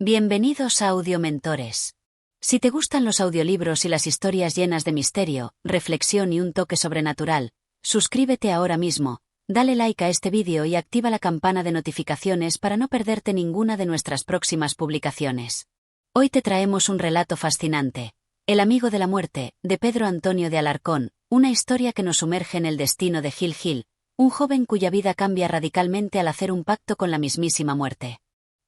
Bienvenidos a Audiomentores. Si te gustan los audiolibros y las historias llenas de misterio, reflexión y un toque sobrenatural, suscríbete ahora mismo, dale like a este vídeo y activa la campana de notificaciones para no perderte ninguna de nuestras próximas publicaciones. Hoy te traemos un relato fascinante, El amigo de la muerte, de Pedro Antonio de Alarcón, una historia que nos sumerge en el destino de Gil Gil, un joven cuya vida cambia radicalmente al hacer un pacto con la mismísima muerte.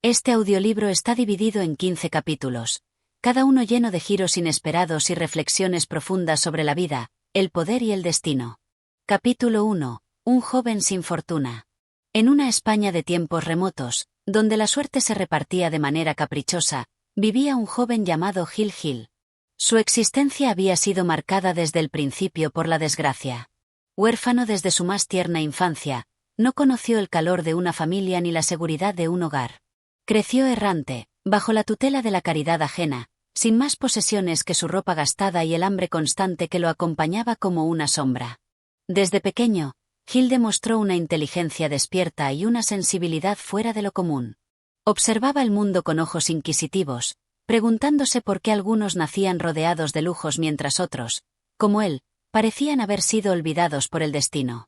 Este audiolibro está dividido en 15 capítulos, cada uno lleno de giros inesperados y reflexiones profundas sobre la vida, el poder y el destino. Capítulo 1. Un joven sin fortuna. En una España de tiempos remotos, donde la suerte se repartía de manera caprichosa, vivía un joven llamado Gil Gil. Su existencia había sido marcada desde el principio por la desgracia. Huérfano desde su más tierna infancia, no conoció el calor de una familia ni la seguridad de un hogar. Creció errante, bajo la tutela de la caridad ajena, sin más posesiones que su ropa gastada y el hambre constante que lo acompañaba como una sombra. Desde pequeño, Gil demostró una inteligencia despierta y una sensibilidad fuera de lo común. Observaba el mundo con ojos inquisitivos, preguntándose por qué algunos nacían rodeados de lujos mientras otros, como él, parecían haber sido olvidados por el destino.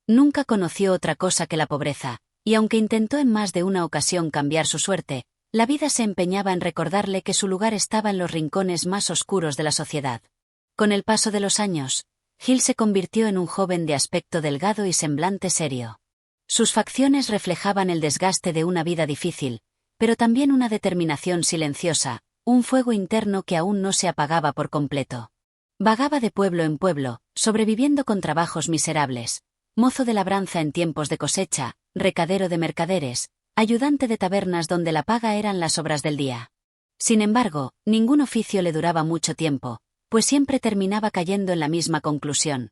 Nunca conoció otra cosa que la pobreza, y aunque intentó en más de una ocasión cambiar su suerte, la vida se empeñaba en recordarle que su lugar estaba en los rincones más oscuros de la sociedad. Con el paso de los años, Gil se convirtió en un joven de aspecto delgado y semblante serio. Sus facciones reflejaban el desgaste de una vida difícil, pero también una determinación silenciosa, un fuego interno que aún no se apagaba por completo. Vagaba de pueblo en pueblo, sobreviviendo con trabajos miserables, mozo de labranza en tiempos de cosecha, recadero de mercaderes, ayudante de tabernas donde la paga eran las obras del día. Sin embargo, ningún oficio le duraba mucho tiempo, pues siempre terminaba cayendo en la misma conclusión.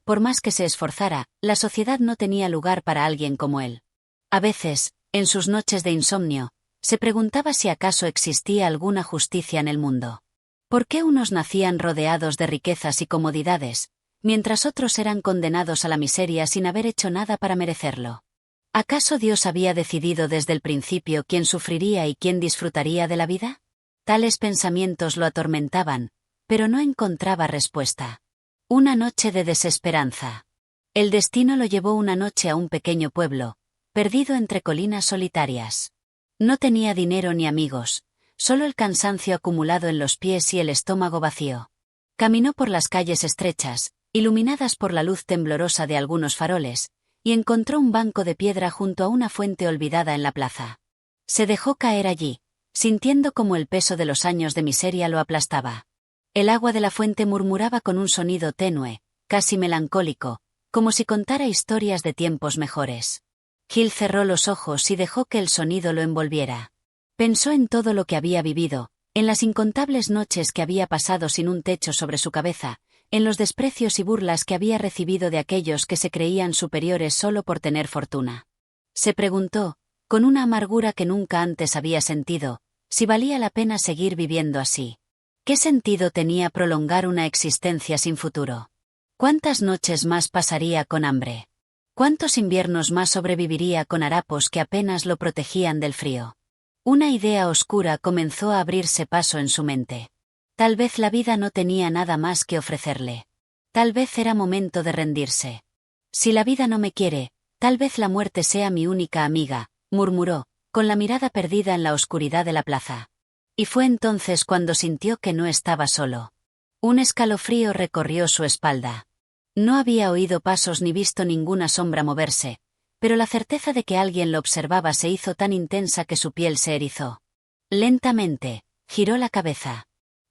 Por más que se esforzara, la sociedad no tenía lugar para alguien como él. A veces, en sus noches de insomnio, se preguntaba si acaso existía alguna justicia en el mundo. ¿Por qué unos nacían rodeados de riquezas y comodidades, mientras otros eran condenados a la miseria sin haber hecho nada para merecerlo? ¿Acaso Dios había decidido desde el principio quién sufriría y quién disfrutaría de la vida? Tales pensamientos lo atormentaban, pero no encontraba respuesta. Una noche de desesperanza. El destino lo llevó una noche a un pequeño pueblo, perdido entre colinas solitarias. No tenía dinero ni amigos, solo el cansancio acumulado en los pies y el estómago vacío. Caminó por las calles estrechas, iluminadas por la luz temblorosa de algunos faroles, y encontró un banco de piedra junto a una fuente olvidada en la plaza. Se dejó caer allí, sintiendo como el peso de los años de miseria lo aplastaba. El agua de la fuente murmuraba con un sonido tenue, casi melancólico, como si contara historias de tiempos mejores. Gil cerró los ojos y dejó que el sonido lo envolviera. Pensó en todo lo que había vivido, en las incontables noches que había pasado sin un techo sobre su cabeza, en los desprecios y burlas que había recibido de aquellos que se creían superiores solo por tener fortuna. Se preguntó, con una amargura que nunca antes había sentido, si valía la pena seguir viviendo así. ¿Qué sentido tenía prolongar una existencia sin futuro? ¿Cuántas noches más pasaría con hambre? ¿Cuántos inviernos más sobreviviría con harapos que apenas lo protegían del frío? Una idea oscura comenzó a abrirse paso en su mente. Tal vez la vida no tenía nada más que ofrecerle. Tal vez era momento de rendirse. Si la vida no me quiere, tal vez la muerte sea mi única amiga, murmuró, con la mirada perdida en la oscuridad de la plaza. Y fue entonces cuando sintió que no estaba solo. Un escalofrío recorrió su espalda. No había oído pasos ni visto ninguna sombra moverse, pero la certeza de que alguien lo observaba se hizo tan intensa que su piel se erizó. Lentamente, giró la cabeza.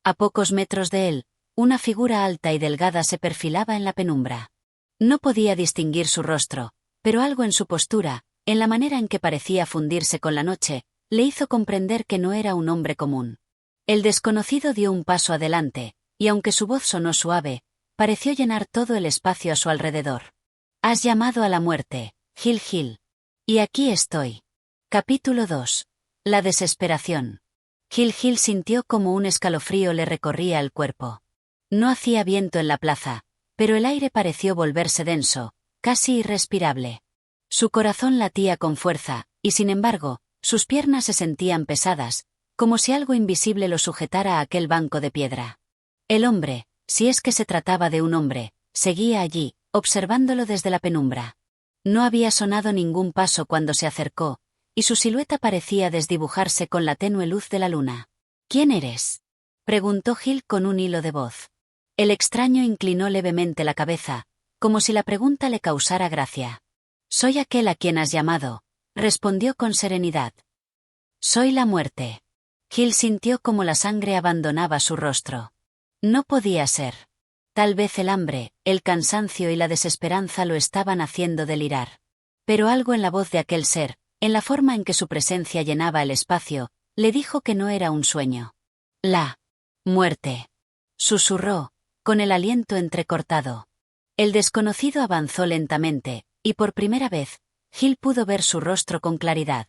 A pocos metros de él, una figura alta y delgada se perfilaba en la penumbra. No podía distinguir su rostro, pero algo en su postura, en la manera en que parecía fundirse con la noche, le hizo comprender que no era un hombre común. El desconocido dio un paso adelante, y aunque su voz sonó suave, pareció llenar todo el espacio a su alrededor. «Has llamado a la muerte, Gil Gil. Y aquí estoy». Capítulo 2. La desesperación. Gil Gil sintió como un escalofrío le recorría el cuerpo. No hacía viento en la plaza, pero el aire pareció volverse denso, casi irrespirable. Su corazón latía con fuerza, y sin embargo, sus piernas se sentían pesadas, como si algo invisible lo sujetara a aquel banco de piedra. El hombre, si es que se trataba de un hombre, seguía allí, observándolo desde la penumbra. No había sonado ningún paso cuando se acercó, y su silueta parecía desdibujarse con la tenue luz de la luna. ¿Quién eres?, preguntó Hill con un hilo de voz. El extraño inclinó levemente la cabeza, como si la pregunta le causara gracia. Soy aquel a quien has llamado, respondió con serenidad. Soy la muerte. Hill sintió como la sangre abandonaba su rostro. No podía ser. Tal vez el hambre, el cansancio y la desesperanza lo estaban haciendo delirar. Pero algo en la voz de aquel ser, en la forma en que su presencia llenaba el espacio, le dijo que no era un sueño. La muerte. Susurró, con el aliento entrecortado. El desconocido avanzó lentamente, y por primera vez, Hill pudo ver su rostro con claridad.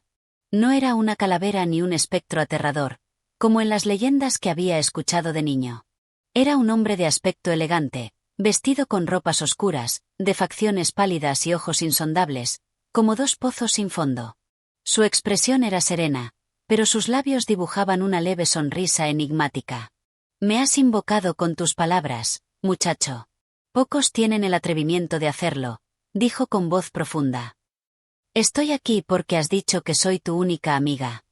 No era una calavera ni un espectro aterrador, como en las leyendas que había escuchado de niño. Era un hombre de aspecto elegante, vestido con ropas oscuras, de facciones pálidas y ojos insondables, como dos pozos sin fondo. Su expresión era serena, pero sus labios dibujaban una leve sonrisa enigmática. Me has invocado con tus palabras, muchacho. Pocos tienen el atrevimiento de hacerlo, dijo con voz profunda. Estoy aquí porque has dicho que soy tu única amiga.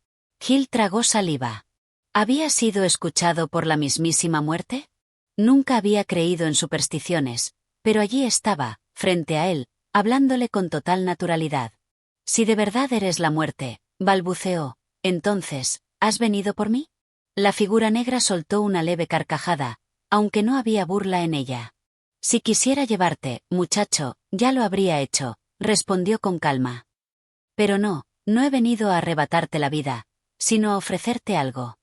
Hill tragó saliva. ¿Había sido escuchado por la mismísima muerte? Nunca había creído en supersticiones, pero allí estaba, frente a él, hablándole con total naturalidad. Si de verdad eres la muerte, balbuceó, entonces, ¿has venido por mí? La figura negra soltó una leve carcajada, aunque no había burla en ella. Si quisiera llevarte, muchacho, ya lo habría hecho, respondió con calma. Pero no he venido a arrebatarte la vida, sino a ofrecerte algo.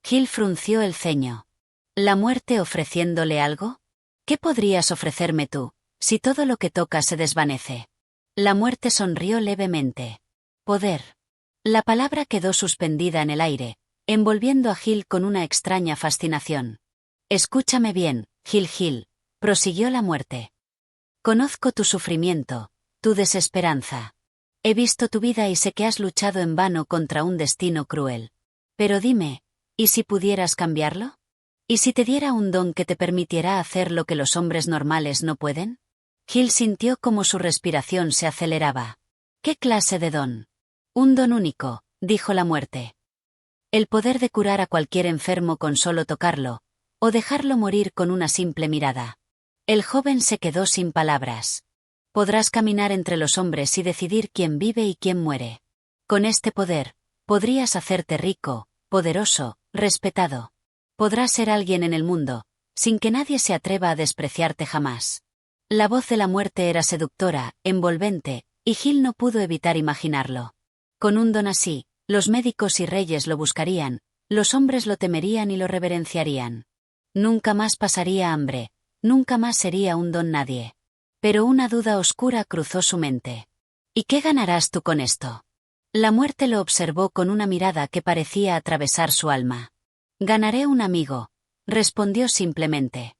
Hill frunció el ceño. ¿La muerte ofreciéndole algo? ¿Qué podrías ofrecerme tú, si todo lo que tocas se desvanece? La muerte sonrió levemente. Poder. La palabra quedó suspendida en el aire, envolviendo a Hill con una extraña fascinación. Escúchame bien, Hill, prosiguió la muerte. Conozco tu sufrimiento, tu desesperanza. He visto tu vida y sé que has luchado en vano contra un destino cruel. Pero dime, ¿y si pudieras cambiarlo? ¿Y si te diera un don que te permitiera hacer lo que los hombres normales no pueden? Hill sintió como su respiración se aceleraba. ¿Qué clase de don? Un don único, dijo la muerte. El poder de curar a cualquier enfermo con solo tocarlo, o dejarlo morir con una simple mirada. El joven se quedó sin palabras. Podrás caminar entre los hombres y decidir quién vive y quién muere. Con este poder, podrías hacerte rico, poderoso, respetado. Podrás ser alguien en el mundo, sin que nadie se atreva a despreciarte jamás. La voz de la muerte era seductora, envolvente, y Hill no pudo evitar imaginarlo. Con un don así, los médicos y reyes lo buscarían, los hombres lo temerían y lo reverenciarían. Nunca más pasaría hambre, nunca más sería un don nadie. Pero una duda oscura cruzó su mente. ¿Y qué ganarás tú con esto? La muerte lo observó con una mirada que parecía atravesar su alma. Ganaré un amigo, respondió simplemente.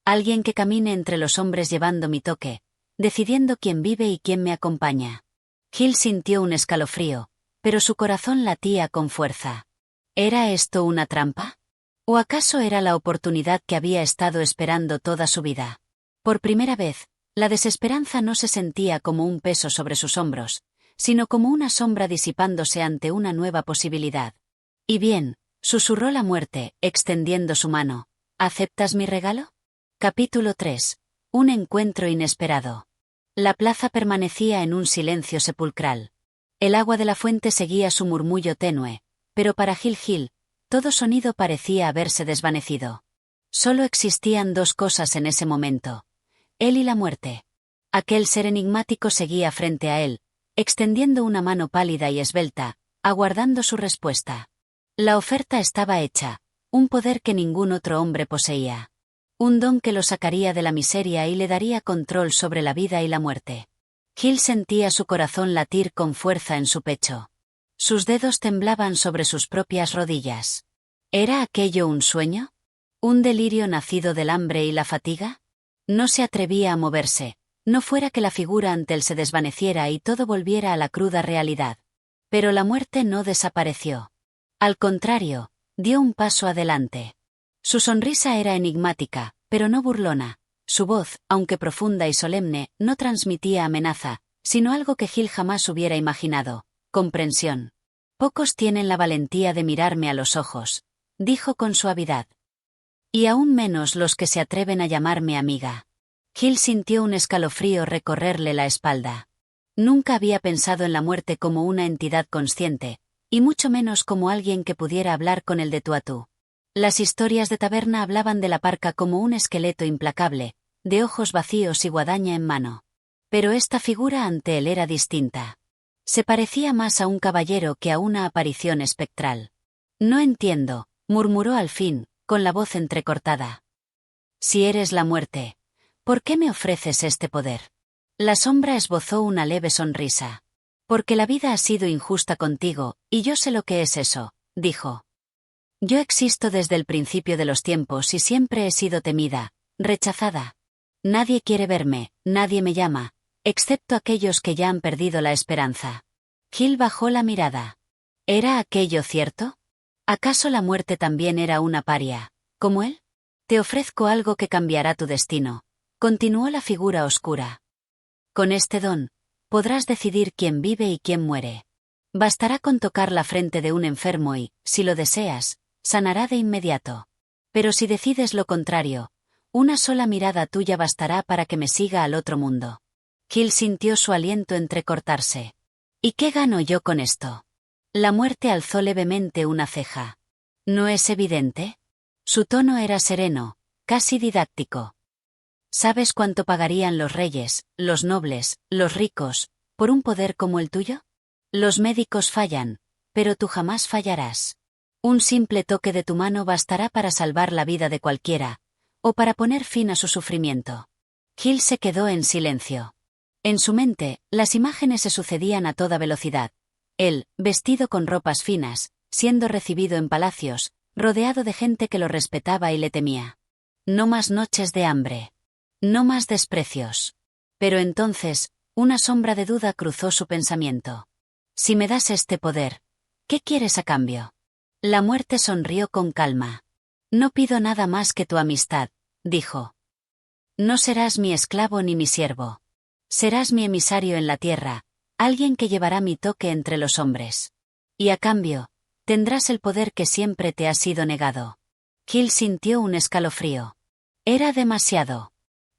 Alguien que camine entre los hombres llevando mi toque, decidiendo quién vive y quién me acompaña. Hill sintió un escalofrío, pero su corazón latía con fuerza. ¿Era esto una trampa? ¿O acaso era la oportunidad que había estado esperando toda su vida? Por primera vez, la desesperanza no se sentía como un peso sobre sus hombros, sino como una sombra disipándose ante una nueva posibilidad. Y bien, susurró la muerte, extendiendo su mano. ¿Aceptas mi regalo? Capítulo 3. Un encuentro inesperado. La plaza permanecía en un silencio sepulcral. El agua de la fuente seguía su murmullo tenue, pero para Hill, todo sonido parecía haberse desvanecido. Solo existían dos cosas en ese momento: él y la muerte. Aquel ser enigmático seguía frente a él, extendiendo una mano pálida y esbelta, aguardando su respuesta. La oferta estaba hecha, un poder que ningún otro hombre poseía. Un don que lo sacaría de la miseria y le daría control sobre la vida y la muerte. Hill sentía su corazón latir con fuerza en su pecho. Sus dedos temblaban sobre sus propias rodillas. ¿Era aquello un sueño? ¿Un delirio nacido del hambre y la fatiga? No se atrevía a moverse, no fuera que la figura ante él se desvaneciera y todo volviera a la cruda realidad. Pero la muerte no desapareció. Al contrario, dio un paso adelante. Su sonrisa era enigmática, pero no burlona. Su voz, aunque profunda y solemne, no transmitía amenaza, sino algo que Gil jamás hubiera imaginado: comprensión. Pocos tienen la valentía de mirarme a los ojos, dijo con suavidad. Y aún menos los que se atreven a llamarme amiga. Gil sintió un escalofrío recorrerle la espalda. Nunca había pensado en la muerte como una entidad consciente, y mucho menos como alguien que pudiera hablar con el de tú a tú. Las historias de taberna hablaban de la parca como un esqueleto implacable, de ojos vacíos y guadaña en mano. Pero esta figura ante él era distinta. Se parecía más a un caballero que a una aparición espectral. No entiendo, murmuró al fin, con la voz entrecortada. Si eres la muerte, ¿por qué me ofreces este poder? La sombra esbozó una leve sonrisa. Porque la vida ha sido injusta contigo, y yo sé lo que es eso, dijo. Yo existo desde el principio de los tiempos y siempre he sido temida, rechazada. Nadie quiere verme, nadie me llama, excepto aquellos que ya han perdido la esperanza. Gil bajó la mirada. ¿Era aquello cierto? ¿Acaso la muerte también era una paria, como él? Te ofrezco algo que cambiará tu destino, continuó la figura oscura. Con este don, podrás decidir quién vive y quién muere. Bastará con tocar la frente de un enfermo y, si lo deseas, sanará de inmediato. Pero si decides lo contrario, una sola mirada tuya bastará para que me siga al otro mundo. Gil sintió su aliento entrecortarse. ¿Y qué gano yo con esto? La muerte alzó levemente una ceja. ¿No es evidente? Su tono era sereno, casi didáctico. ¿Sabes cuánto pagarían los reyes, los nobles, los ricos, por un poder como el tuyo? Los médicos fallan, pero tú jamás fallarás. Un simple toque de tu mano bastará para salvar la vida de cualquiera, o para poner fin a su sufrimiento. Gil se quedó en silencio. En su mente, las imágenes se sucedían a toda velocidad. Él, vestido con ropas finas, siendo recibido en palacios, rodeado de gente que lo respetaba y le temía. No más noches de hambre. No más desprecios. Pero entonces, una sombra de duda cruzó su pensamiento. Si me das este poder, ¿qué quieres a cambio? La muerte sonrió con calma. No pido nada más que tu amistad, dijo. No serás mi esclavo ni mi siervo. Serás mi emisario en la tierra, alguien que llevará mi toque entre los hombres. Y a cambio, tendrás el poder que siempre te ha sido negado. Gil sintió un escalofrío. Era demasiado.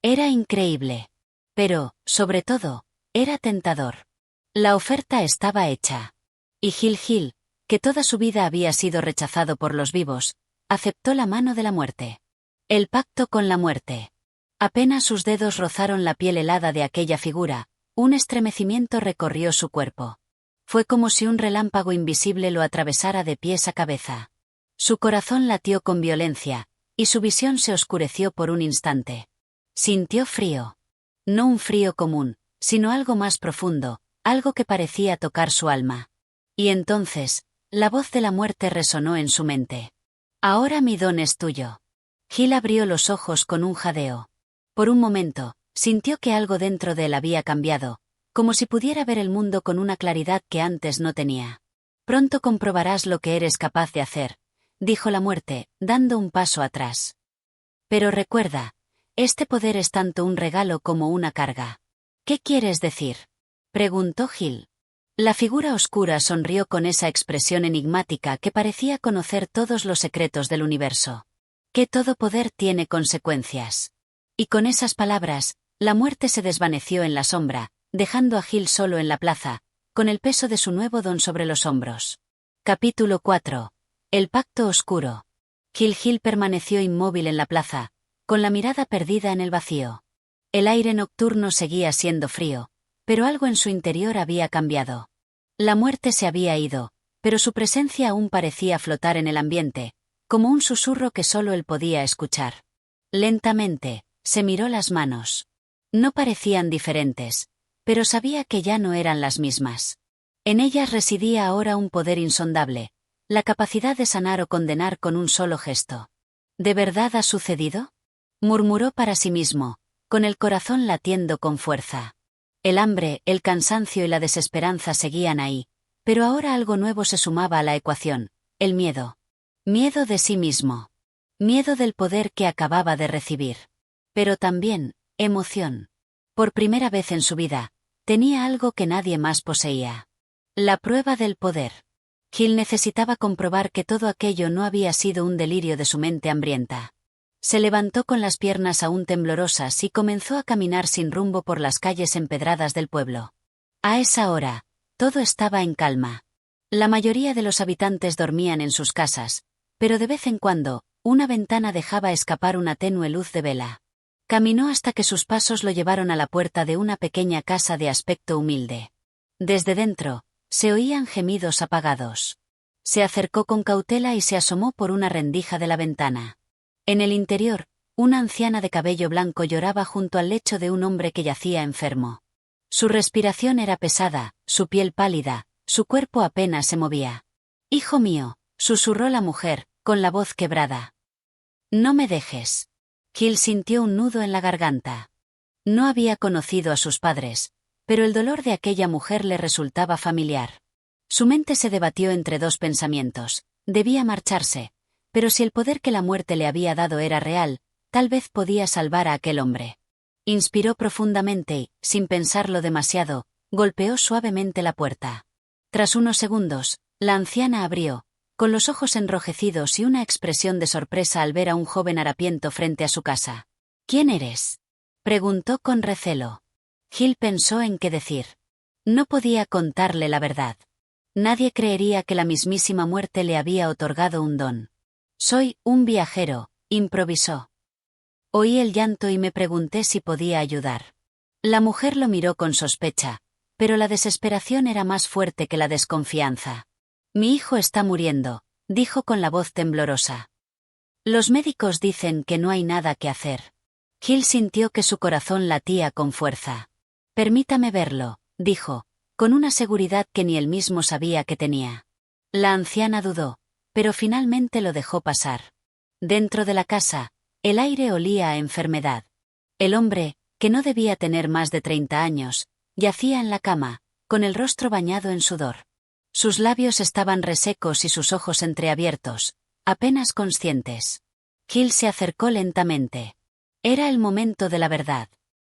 Era increíble. Pero, sobre todo, era tentador. La oferta estaba hecha. Y Gil, que toda su vida había sido rechazado por los vivos, aceptó la mano de la muerte. El pacto con la muerte. Apenas sus dedos rozaron la piel helada de aquella figura, un estremecimiento recorrió su cuerpo. Fue como si un relámpago invisible lo atravesara de pies a cabeza. Su corazón latió con violencia, y su visión se oscureció por un instante. Sintió frío. No un frío común, sino algo más profundo, algo que parecía tocar su alma. Y entonces, la voz de la muerte resonó en su mente. Ahora mi don es tuyo. Gil abrió los ojos con un jadeo. Por un momento, sintió que algo dentro de él había cambiado, como si pudiera ver el mundo con una claridad que antes no tenía. Pronto comprobarás lo que eres capaz de hacer, dijo la muerte, dando un paso atrás. Pero recuerda, este poder es tanto un regalo como una carga. ¿Qué quieres decir? Preguntó Gil. La figura oscura sonrió con esa expresión enigmática que parecía conocer todos los secretos del universo. Que todo poder tiene consecuencias. Y con esas palabras, la muerte se desvaneció en la sombra, dejando a Gil solo en la plaza, con el peso de su nuevo don sobre los hombros. Capítulo 4. El pacto oscuro. Gil permaneció inmóvil en la plaza, con la mirada perdida en el vacío. El aire nocturno seguía siendo frío, pero algo en su interior había cambiado. La muerte se había ido, pero su presencia aún parecía flotar en el ambiente, como un susurro que solo él podía escuchar. Lentamente, se miró las manos. No parecían diferentes, pero sabía que ya no eran las mismas. En ellas residía ahora un poder insondable, la capacidad de sanar o condenar con un solo gesto. ¿De verdad ha sucedido? Murmuró para sí mismo, con el corazón latiendo con fuerza. El hambre, el cansancio y la desesperanza seguían ahí, pero ahora algo nuevo se sumaba a la ecuación, El miedo. Miedo de sí mismo. Miedo del poder que acababa de recibir. Pero también, emoción. Por primera vez en su vida, tenía algo que nadie más poseía. La prueba del poder. Gil necesitaba comprobar que todo aquello no había sido un delirio de su mente hambrienta. Se levantó con las piernas aún temblorosas y comenzó a caminar sin rumbo por las calles empedradas del pueblo. A esa hora, todo estaba en calma. La mayoría de los habitantes dormían en sus casas, pero de vez en cuando, una ventana dejaba escapar una tenue luz de vela. Caminó hasta que sus pasos lo llevaron a la puerta de una pequeña casa de aspecto humilde. Desde dentro, se oían gemidos apagados. Se acercó con cautela y se asomó por una rendija de la ventana. En el interior, una anciana de cabello blanco lloraba junto al lecho de un hombre que yacía enfermo. Su respiración era pesada, su piel pálida, su cuerpo apenas se movía. «Hijo mío», susurró la mujer, con la voz quebrada. «No me dejes». Gil sintió un nudo en la garganta. No había conocido a sus padres, pero el dolor de aquella mujer le resultaba familiar. Su mente se debatió entre dos pensamientos. Debía marcharse, pero si el poder que la muerte le había dado era real, tal vez podía salvar a aquel hombre. Inspiró profundamente y, sin pensarlo demasiado, golpeó suavemente la puerta. Tras unos segundos, la anciana abrió, con los ojos enrojecidos y una expresión de sorpresa al ver a un joven harapiento frente a su casa. «¿Quién eres?», preguntó con recelo. Gil pensó en qué decir. No podía contarle la verdad. Nadie creería que la mismísima muerte le había otorgado un don. «Soy un viajero», improvisó. Oí el llanto y me pregunté si podía ayudar. La mujer lo miró con sospecha, pero la desesperación era más fuerte que la desconfianza. «Mi hijo está muriendo», dijo con la voz temblorosa. «Los médicos dicen que no hay nada que hacer». Gil sintió que su corazón latía con fuerza. «Permítame verlo», dijo, con una seguridad que ni él mismo sabía que tenía. La anciana dudó, pero finalmente lo dejó pasar. Dentro de la casa, el aire olía a enfermedad. El hombre, que no debía tener más de 30 años, yacía en la cama, con el rostro bañado en sudor. Sus labios estaban resecos y sus ojos entreabiertos, apenas conscientes. Gil se acercó lentamente. Era el momento de la verdad.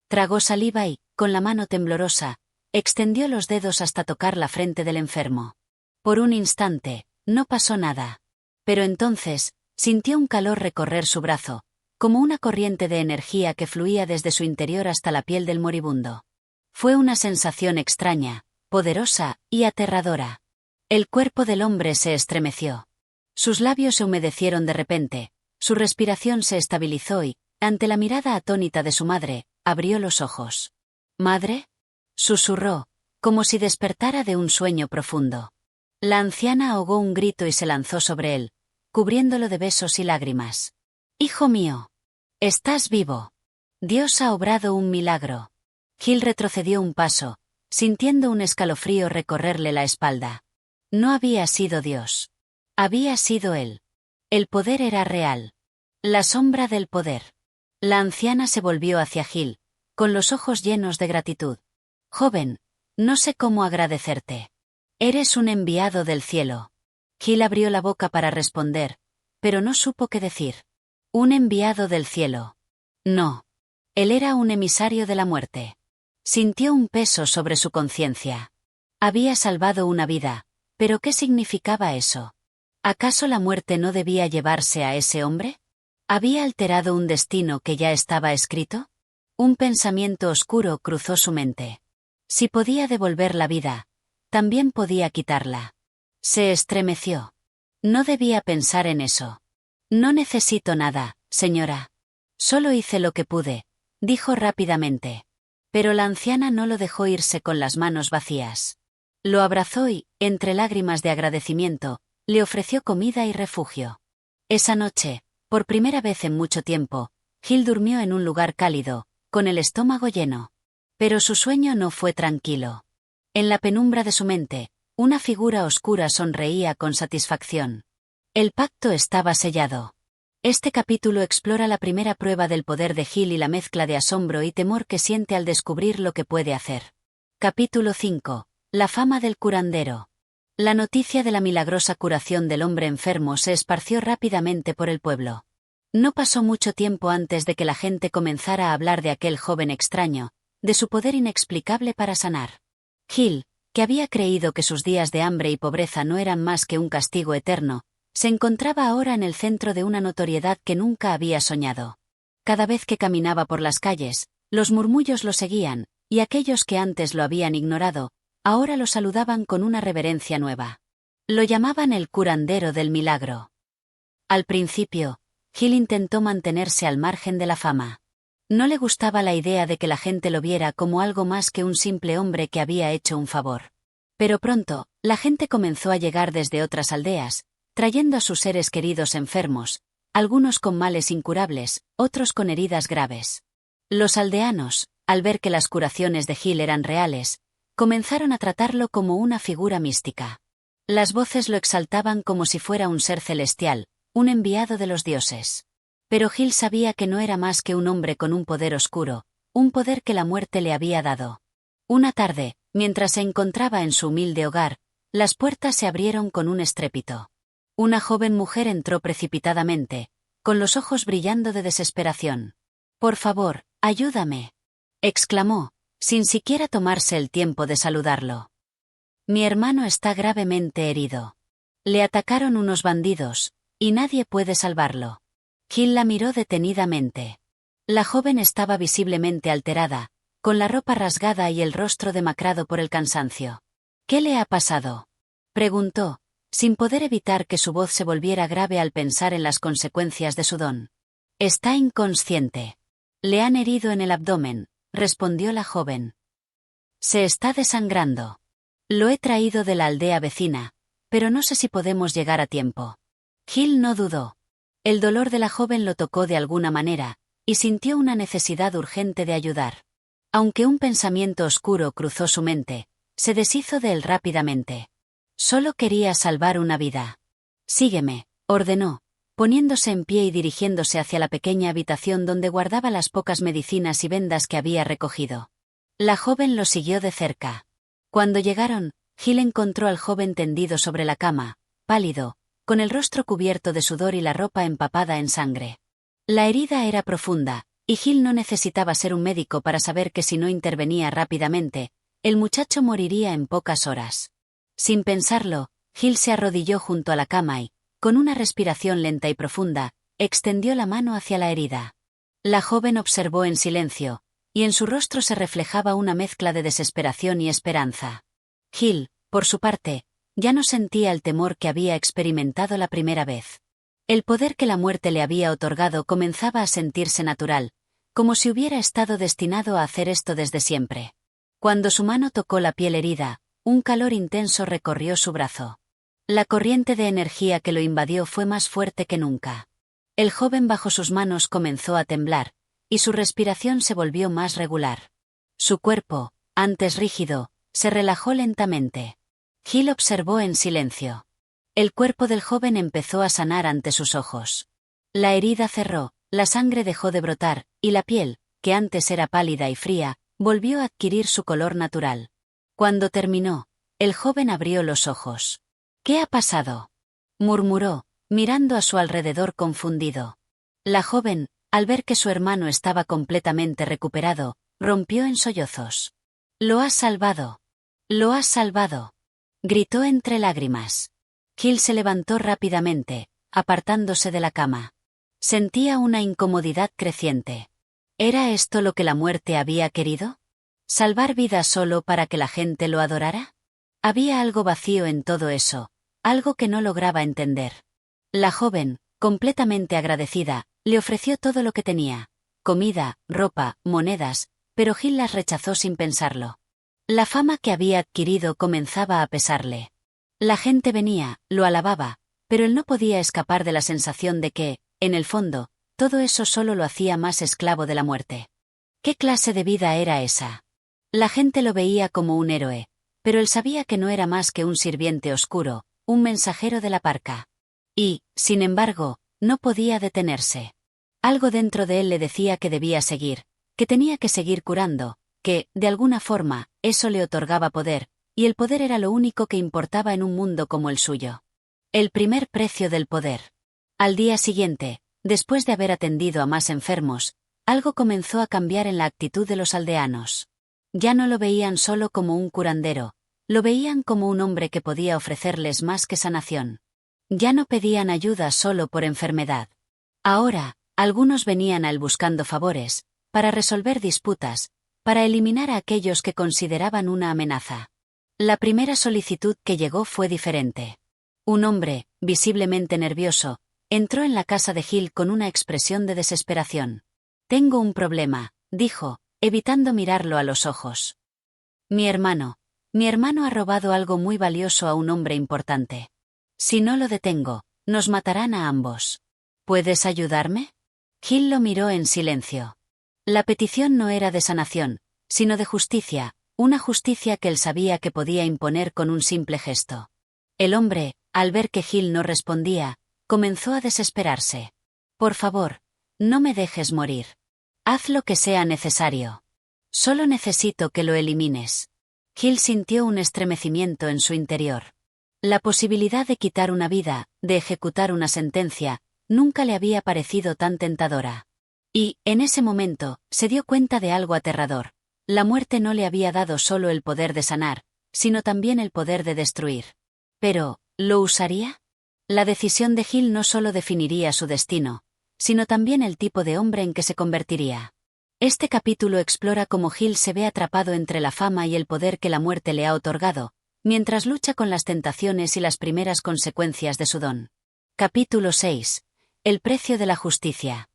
Tragó saliva y, con la mano temblorosa, extendió los dedos hasta tocar la frente del enfermo. Por un instante, no pasó nada. Pero entonces, sintió un calor recorrer su brazo, como una corriente de energía que fluía desde su interior hasta la piel del moribundo. Fue una sensación extraña, poderosa y aterradora. El cuerpo del hombre se estremeció. Sus labios se humedecieron de repente, su respiración se estabilizó y, ante la mirada atónita de su madre, abrió los ojos. «¿Madre?», susurró, como si despertara de un sueño profundo. La anciana ahogó un grito y se lanzó sobre él, cubriéndolo de besos y lágrimas. «Hijo mío, estás vivo. Dios ha obrado un milagro». Gil retrocedió un paso, sintiendo un escalofrío recorrerle la espalda. No había sido Dios. Había sido él. El poder era real. La sombra del poder. La anciana se volvió hacia Gil, con los ojos llenos de gratitud. «Joven, no sé cómo agradecerte. Eres un enviado del cielo». Gil abrió la boca para responder, pero no supo qué decir. «¿Un enviado del cielo?». No. Él era un emisario de la muerte. Sintió un peso sobre su conciencia. Había salvado una vida, pero ¿qué significaba eso? ¿Acaso la muerte no debía llevarse a ese hombre? ¿Había alterado un destino que ya estaba escrito? Un pensamiento oscuro cruzó su mente. Si podía devolver la vida, también podía quitarla. Se estremeció. No debía pensar en eso. «No necesito nada, señora. Solo hice lo que pude», dijo rápidamente. Pero la anciana no lo dejó irse con las manos vacías. Lo abrazó y, entre lágrimas de agradecimiento, le ofreció comida y refugio. Esa noche, por primera vez en mucho tiempo, Gil durmió en un lugar cálido, con el estómago lleno. Pero su sueño no fue tranquilo. En la penumbra de su mente, una figura oscura sonreía con satisfacción. El pacto estaba sellado. Este capítulo explora la primera prueba del poder de Gil y la mezcla de asombro y temor que siente al descubrir lo que puede hacer. Capítulo 5. La fama del curandero. La noticia de la milagrosa curación del hombre enfermo se esparció rápidamente por el pueblo. No pasó mucho tiempo antes de que la gente comenzara a hablar de aquel joven extraño, de su poder inexplicable para sanar. Gil, que había creído que sus días de hambre y pobreza no eran más que un castigo eterno, se encontraba ahora en el centro de una notoriedad que nunca había soñado. Cada vez que caminaba por las calles, los murmullos lo seguían, y aquellos que antes lo habían ignorado, ahora lo saludaban con una reverencia nueva. Lo llamaban el curandero del milagro. Al principio, Gil intentó mantenerse al margen de la fama. No le gustaba la idea de que la gente lo viera como algo más que un simple hombre que había hecho un favor. Pero pronto, la gente comenzó a llegar desde otras aldeas, trayendo a sus seres queridos enfermos, algunos con males incurables, otros con heridas graves. Los aldeanos, al ver que las curaciones de Gil eran reales, comenzaron a tratarlo como una figura mística. Las voces lo exaltaban como si fuera un ser celestial, un enviado de los dioses. Pero Gil sabía que no era más que un hombre con un poder oscuro, un poder que la muerte le había dado. Una tarde, mientras se encontraba en su humilde hogar, las puertas se abrieron con un estrépito. Una joven mujer entró precipitadamente, con los ojos brillando de desesperación. «Por favor, ayúdame», exclamó, sin siquiera tomarse el tiempo de saludarlo. «Mi hermano está gravemente herido. Le atacaron unos bandidos, y nadie puede salvarlo». Gil la miró detenidamente. La joven estaba visiblemente alterada, con la ropa rasgada y el rostro demacrado por el cansancio. «¿Qué le ha pasado?», preguntó, sin poder evitar que su voz se volviera grave al pensar en las consecuencias de su don. «Está inconsciente. Le han herido en el abdomen», respondió la joven. «Se está desangrando. Lo he traído de la aldea vecina, pero no sé si podemos llegar a tiempo». Gil no dudó. El dolor de la joven lo tocó de alguna manera, y sintió una necesidad urgente de ayudar. Aunque un pensamiento oscuro cruzó su mente, se deshizo de él rápidamente. Solo quería salvar una vida. «Sígueme», ordenó, poniéndose en pie y dirigiéndose hacia la pequeña habitación donde guardaba las pocas medicinas y vendas que había recogido. La joven lo siguió de cerca. Cuando llegaron, Gil encontró al joven tendido sobre la cama, pálido, con el rostro cubierto de sudor y la ropa empapada en sangre. La herida era profunda, y Gil no necesitaba ser un médico para saber que si no intervenía rápidamente, el muchacho moriría en pocas horas. Sin pensarlo, Gil se arrodilló junto a la cama y, con una respiración lenta y profunda, extendió la mano hacia la herida. La joven observó en silencio, y en su rostro se reflejaba una mezcla de desesperación y esperanza. Gil, por su parte, ya no sentía el temor que había experimentado la primera vez. El poder que la muerte le había otorgado comenzaba a sentirse natural, como si hubiera estado destinado a hacer esto desde siempre. Cuando su mano tocó la piel herida, un calor intenso recorrió su brazo. La corriente de energía que lo invadió fue más fuerte que nunca. El joven bajo sus manos comenzó a temblar, y su respiración se volvió más regular. Su cuerpo, antes rígido, se relajó lentamente. Gil observó en silencio. El cuerpo del joven empezó a sanar ante sus ojos. La herida cerró, la sangre dejó de brotar, y la piel, que antes era pálida y fría, volvió a adquirir su color natural. Cuando terminó, el joven abrió los ojos. «¿Qué ha pasado?», murmuró, mirando a su alrededor confundido. La joven, al ver que su hermano estaba completamente recuperado, rompió en sollozos. «Lo has salvado. Lo has salvado», gritó entre lágrimas. Gil se levantó rápidamente, apartándose de la cama. Sentía una incomodidad creciente. ¿Era esto lo que la muerte había querido? ¿Salvar vidas solo para que la gente lo adorara? Había algo vacío en todo eso, algo que no lograba entender. La joven, completamente agradecida, le ofreció todo lo que tenía: comida, ropa, monedas, pero Gil las rechazó sin pensarlo. La fama que había adquirido comenzaba a pesarle. La gente venía, lo alababa, pero él no podía escapar de la sensación de que, en el fondo, todo eso solo lo hacía más esclavo de la muerte. ¿Qué clase de vida era esa? La gente lo veía como un héroe, pero él sabía que no era más que un sirviente oscuro, un mensajero de la parca. Y, sin embargo, no podía detenerse. Algo dentro de él le decía que debía seguir, que tenía que seguir curando, que, de alguna forma, eso le otorgaba poder, y el poder era lo único que importaba en un mundo como el suyo. El primer precio del poder. Al día siguiente, después de haber atendido a más enfermos, algo comenzó a cambiar en la actitud de los aldeanos. Ya no lo veían solo como un curandero, lo veían como un hombre que podía ofrecerles más que sanación. Ya no pedían ayuda solo por enfermedad. Ahora, algunos venían a él buscando favores, para resolver disputas, para eliminar a aquellos que consideraban una amenaza. La primera solicitud que llegó fue diferente. Un hombre, visiblemente nervioso, entró en la casa de Hill con una expresión de desesperación. «Tengo un problema», dijo, evitando mirarlo a los ojos. Mi hermano ha robado algo muy valioso a un hombre importante. Si no lo detengo, nos matarán a ambos. ¿Puedes ayudarme?» Hill lo miró en silencio. La petición no era de sanación, sino de justicia, una justicia que él sabía que podía imponer con un simple gesto. El hombre, al ver que Hill no respondía, comenzó a desesperarse. «Por favor, no me dejes morir. Haz lo que sea necesario. Solo necesito que lo elimines». Hill sintió un estremecimiento en su interior. La posibilidad de quitar una vida, de ejecutar una sentencia, nunca le había parecido tan tentadora. Y, en ese momento, se dio cuenta de algo aterrador. La muerte no le había dado solo el poder de sanar, sino también el poder de destruir. Pero, ¿lo usaría? La decisión de Hill no solo definiría su destino, sino también el tipo de hombre en que se convertiría. Este capítulo explora cómo Hill se ve atrapado entre la fama y el poder que la muerte le ha otorgado, mientras lucha con las tentaciones y las primeras consecuencias de su don. Capítulo 6. El precio de la justicia.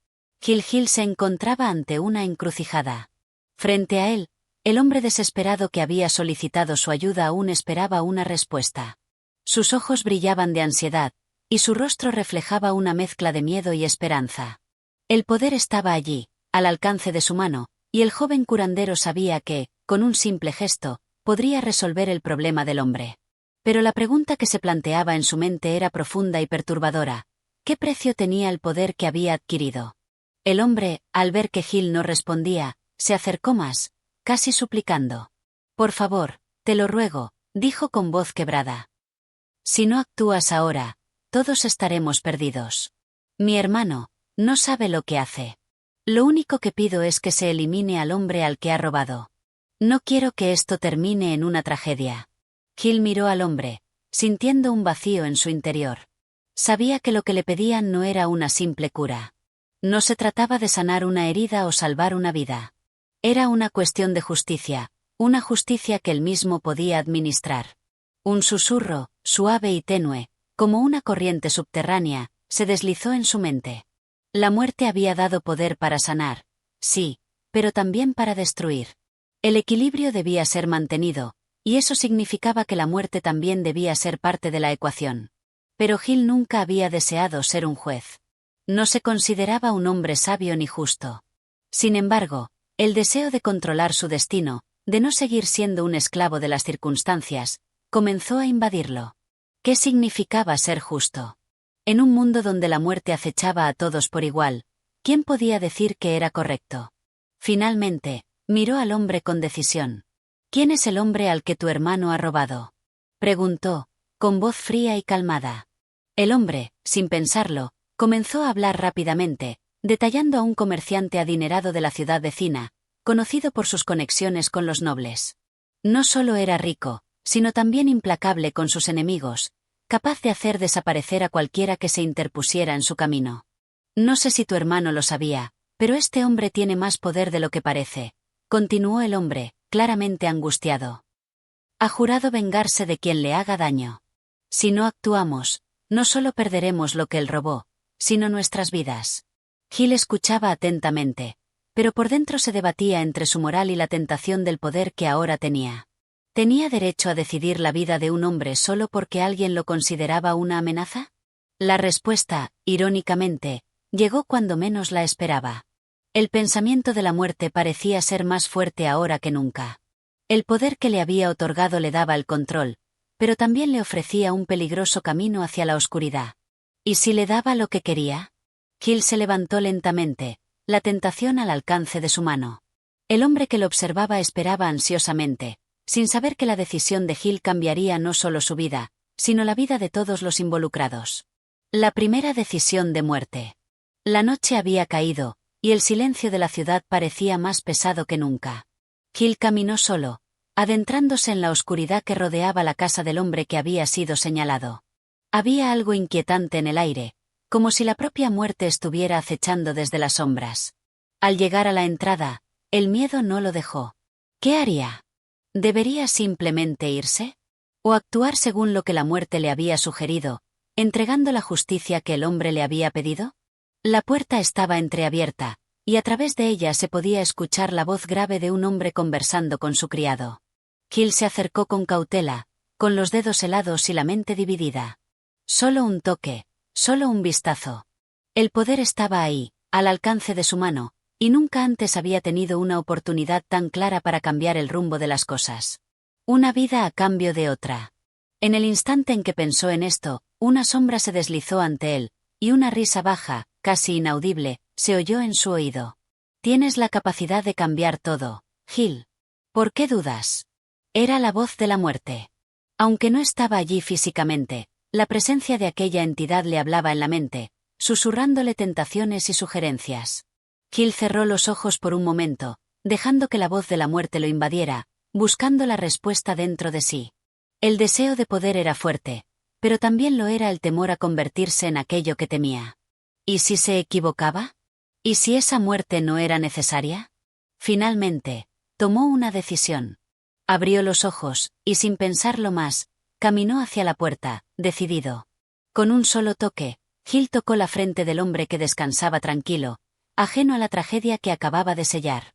Hill se encontraba ante una encrucijada. Frente a él, el hombre desesperado que había solicitado su ayuda aún esperaba una respuesta. Sus ojos brillaban de ansiedad, y su rostro reflejaba una mezcla de miedo y esperanza. El poder estaba allí, al alcance de su mano, y el joven curandero sabía que, con un simple gesto, podría resolver el problema del hombre. Pero la pregunta que se planteaba en su mente era profunda y perturbadora. ¿Qué precio tenía el poder que había adquirido? El hombre, al ver que Hill no respondía, se acercó más, casi suplicando. «Por favor, te lo ruego», dijo con voz quebrada. «Si no actúas ahora, todos estaremos perdidos. Mi hermano no sabe lo que hace. Lo único que pido es que se elimine al hombre al que ha robado. No quiero que esto termine en una tragedia». Hill miró al hombre, sintiendo un vacío en su interior. Sabía que lo que le pedían no era una simple cura. No se trataba de sanar una herida o salvar una vida. Era una cuestión de justicia, una justicia que él mismo podía administrar. Un susurro, suave y tenue, como una corriente subterránea, se deslizó en su mente. La muerte había dado poder para sanar, sí, pero también para destruir. El equilibrio debía ser mantenido, y eso significaba que la muerte también debía ser parte de la ecuación. Pero Hill nunca había deseado ser un juez. No se consideraba un hombre sabio ni justo. Sin embargo, el deseo de controlar su destino, de no seguir siendo un esclavo de las circunstancias, comenzó a invadirlo. ¿Qué significaba ser justo? En un mundo donde la muerte acechaba a todos por igual, ¿quién podía decir que era correcto? Finalmente, miró al hombre con decisión. «¿Quién es el hombre al que tu hermano ha robado?», preguntó, con voz fría y calmada. El hombre, sin pensarlo, comenzó a hablar rápidamente, detallando a un comerciante adinerado de la ciudad vecina, conocido por sus conexiones con los nobles. No solo era rico, sino también implacable con sus enemigos, capaz de hacer desaparecer a cualquiera que se interpusiera en su camino. «No sé si tu hermano lo sabía, pero este hombre tiene más poder de lo que parece», continuó el hombre, claramente angustiado. «Ha jurado vengarse de quien le haga daño. Si no actuamos, no solo perderemos lo que él robó, sino nuestras vidas». Hill escuchaba atentamente, pero por dentro se debatía entre su moral y la tentación del poder que ahora tenía. ¿Tenía derecho a decidir la vida de un hombre solo porque alguien lo consideraba una amenaza? La respuesta, irónicamente, llegó cuando menos la esperaba. El pensamiento de la muerte parecía ser más fuerte ahora que nunca. El poder que le había otorgado le daba el control, pero también le ofrecía un peligroso camino hacia la oscuridad. ¿Y si le daba lo que quería? Hill se levantó lentamente, la tentación al alcance de su mano. El hombre que lo observaba esperaba ansiosamente, sin saber que la decisión de Gil cambiaría no solo su vida, sino la vida de todos los involucrados. La primera decisión de muerte. La noche había caído, y el silencio de la ciudad parecía más pesado que nunca. Gil caminó solo, adentrándose en la oscuridad que rodeaba la casa del hombre que había sido señalado. Había algo inquietante en el aire, como si la propia muerte estuviera acechando desde las sombras. Al llegar a la entrada, el miedo no lo dejó. ¿Qué haría? ¿Debería simplemente irse? ¿O actuar según lo que la muerte le había sugerido, entregando la justicia que el hombre le había pedido? La puerta estaba entreabierta, y a través de ella se podía escuchar la voz grave de un hombre conversando con su criado. Gil se acercó con cautela, con los dedos helados y la mente dividida. Solo un toque, solo un vistazo. El poder estaba ahí, al alcance de su mano, y nunca antes había tenido una oportunidad tan clara para cambiar el rumbo de las cosas. Una vida a cambio de otra. En el instante en que pensó en esto, una sombra se deslizó ante él, y una risa baja, casi inaudible, se oyó en su oído. Tienes la capacidad de cambiar todo, Gil. ¿Por qué dudas? Era la voz de la muerte. Aunque no estaba allí físicamente, la presencia de aquella entidad le hablaba en la mente, susurrándole tentaciones y sugerencias. Gil cerró los ojos por un momento, dejando que la voz de la muerte lo invadiera, buscando la respuesta dentro de sí. El deseo de poder era fuerte, pero también lo era el temor a convertirse en aquello que temía. ¿Y si se equivocaba? ¿Y si esa muerte no era necesaria? Finalmente, tomó una decisión. Abrió los ojos, y sin pensarlo más, caminó hacia la puerta, decidido. Con un solo toque, Gil tocó la frente del hombre que descansaba tranquilo, ajeno a la tragedia que acababa de sellar.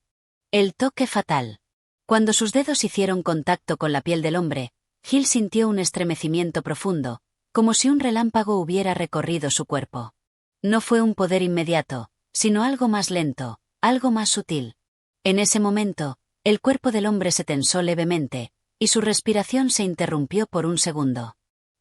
El toque fatal. Cuando sus dedos hicieron contacto con la piel del hombre, Gil sintió un estremecimiento profundo, como si un relámpago hubiera recorrido su cuerpo. No fue un poder inmediato, sino algo más lento, algo más sutil. En ese momento, el cuerpo del hombre se tensó levemente, y su respiración se interrumpió por un segundo.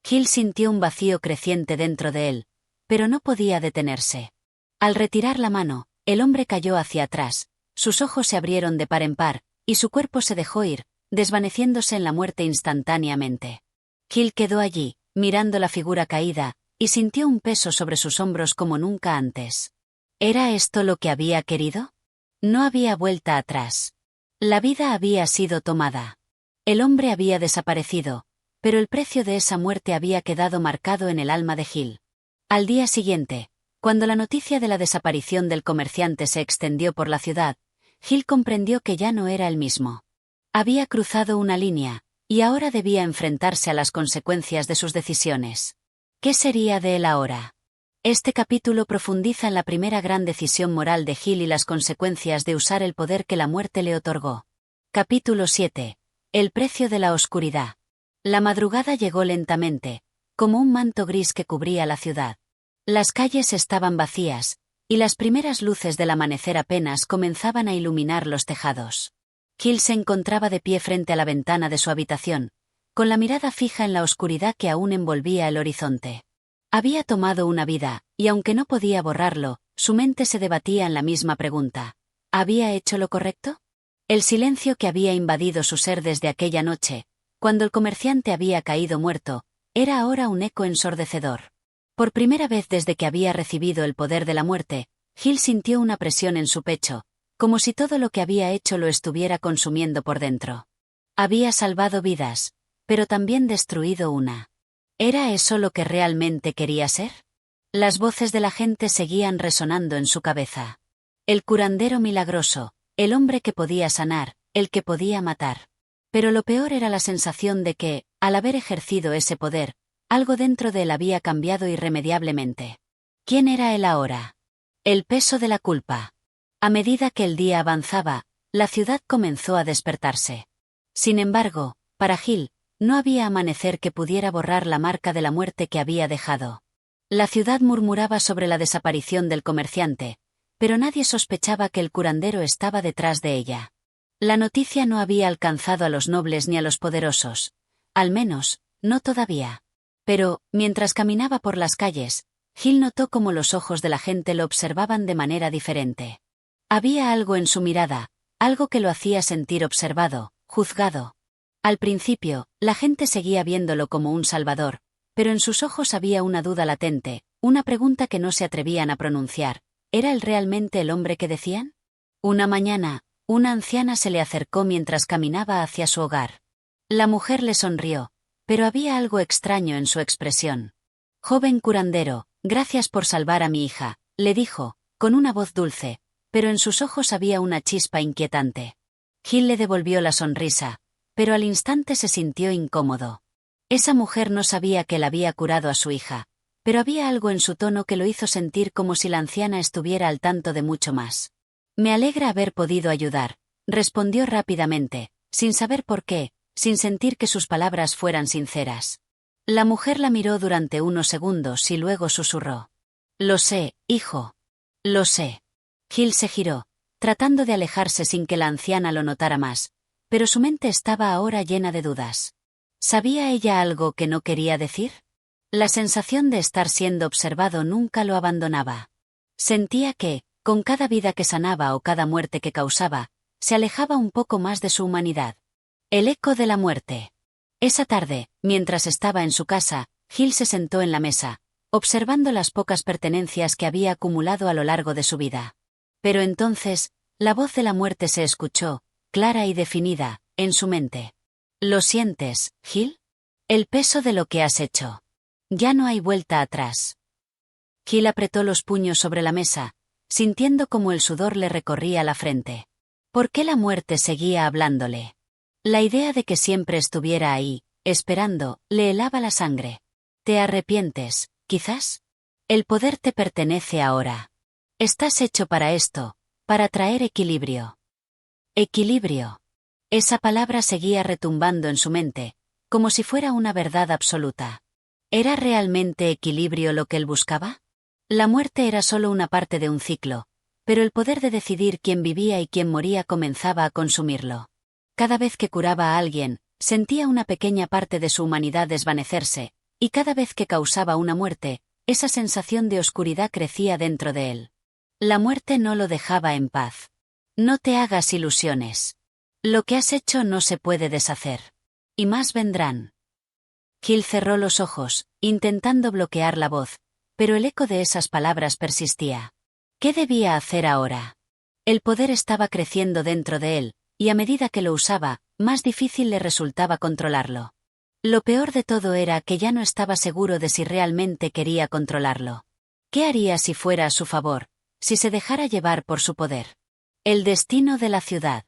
Gil sintió un vacío creciente dentro de él, pero no podía detenerse. Al retirar la mano, el hombre cayó hacia atrás, sus ojos se abrieron de par en par, y su cuerpo se dejó ir, desvaneciéndose en la muerte instantáneamente. Gil quedó allí, mirando la figura caída, y sintió un peso sobre sus hombros como nunca antes. ¿Era esto lo que había querido? No había vuelta atrás. La vida había sido tomada. El hombre había desaparecido, pero el precio de esa muerte había quedado marcado en el alma de Gil. Al día siguiente, cuando la noticia de la desaparición del comerciante se extendió por la ciudad, Gil comprendió que ya no era el mismo. Había cruzado una línea, y ahora debía enfrentarse a las consecuencias de sus decisiones. ¿Qué sería de él ahora? Este capítulo profundiza en la primera gran decisión moral de Gil y las consecuencias de usar el poder que la muerte le otorgó. Capítulo 7. El precio de la oscuridad. La madrugada llegó lentamente, como un manto gris que cubría la ciudad. Las calles estaban vacías, y las primeras luces del amanecer apenas comenzaban a iluminar los tejados. Gil se encontraba de pie frente a la ventana de su habitación, con la mirada fija en la oscuridad que aún envolvía el horizonte. Había tomado una vida, y aunque no podía borrarlo, su mente se debatía en la misma pregunta. ¿Había hecho lo correcto? El silencio que había invadido su ser desde aquella noche, cuando el comerciante había caído muerto, era ahora un eco ensordecedor. Por primera vez desde que había recibido el poder de la muerte, Gil sintió una presión en su pecho, como si todo lo que había hecho lo estuviera consumiendo por dentro. Había salvado vidas, pero también destruido una. ¿Era eso lo que realmente quería ser? Las voces de la gente seguían resonando en su cabeza. El curandero milagroso, el hombre que podía sanar, el que podía matar. Pero lo peor era la sensación de que, al haber ejercido ese poder, algo dentro de él había cambiado irremediablemente. ¿Quién era él ahora? El peso de la culpa. A medida que el día avanzaba, la ciudad comenzó a despertarse. Sin embargo, para Gil, no había amanecer que pudiera borrar la marca de la muerte que había dejado. La ciudad murmuraba sobre la desaparición del comerciante, pero nadie sospechaba que el curandero estaba detrás de ella. La noticia no había alcanzado a los nobles ni a los poderosos. Al menos, no todavía. Pero, mientras caminaba por las calles, Gil notó cómo los ojos de la gente lo observaban de manera diferente. Había algo en su mirada, algo que lo hacía sentir observado, juzgado. Al principio, la gente seguía viéndolo como un salvador, pero en sus ojos había una duda latente, una pregunta que no se atrevían a pronunciar. ¿Era él realmente el hombre que decían? Una mañana, una anciana se le acercó mientras caminaba hacia su hogar. La mujer le sonrió, pero había algo extraño en su expresión. «Joven curandero, gracias por salvar a mi hija», le dijo, con una voz dulce, pero en sus ojos había una chispa inquietante. Gil le devolvió la sonrisa, pero al instante se sintió incómodo. Esa mujer no sabía que él había curado a su hija, pero había algo en su tono que lo hizo sentir como si la anciana estuviera al tanto de mucho más. «Me alegra haber podido ayudar», respondió rápidamente, sin saber por qué, sin sentir que sus palabras fueran sinceras. La mujer la miró durante unos segundos y luego susurró: «Lo sé, hijo. Lo sé». Gil se giró, tratando de alejarse sin que la anciana lo notara más, pero su mente estaba ahora llena de dudas. ¿Sabía ella algo que no quería decir? La sensación de estar siendo observado nunca lo abandonaba. Sentía que, con cada vida que sanaba o cada muerte que causaba, se alejaba un poco más de su humanidad. El eco de la muerte. Esa tarde, mientras estaba en su casa, Gil se sentó en la mesa, observando las pocas pertenencias que había acumulado a lo largo de su vida. Pero entonces, la voz de la muerte se escuchó, clara y definida, en su mente. «¿Lo sientes, Gil? El peso de lo que has hecho. Ya no hay vuelta atrás». Gil apretó los puños sobre la mesa, sintiendo como el sudor le recorría la frente. ¿Por qué la muerte seguía hablándole? La idea de que siempre estuviera ahí, esperando, le helaba la sangre. ¿Te arrepientes, quizás? El poder te pertenece ahora. Estás hecho para esto, para traer equilibrio. Equilibrio. Esa palabra seguía retumbando en su mente, como si fuera una verdad absoluta. ¿Era realmente equilibrio lo que él buscaba? La muerte era solo una parte de un ciclo, pero el poder de decidir quién vivía y quién moría comenzaba a consumirlo. Cada vez que curaba a alguien, sentía una pequeña parte de su humanidad desvanecerse, y cada vez que causaba una muerte, esa sensación de oscuridad crecía dentro de él. La muerte no lo dejaba en paz. No te hagas ilusiones. Lo que has hecho no se puede deshacer. Y más vendrán. Gil cerró los ojos, intentando bloquear la voz, pero el eco de esas palabras persistía. ¿Qué debía hacer ahora? El poder estaba creciendo dentro de él, y a medida que lo usaba, más difícil le resultaba controlarlo. Lo peor de todo era que ya no estaba seguro de si realmente quería controlarlo. ¿Qué haría si fuera a su favor, si se dejara llevar por su poder? El destino de la ciudad.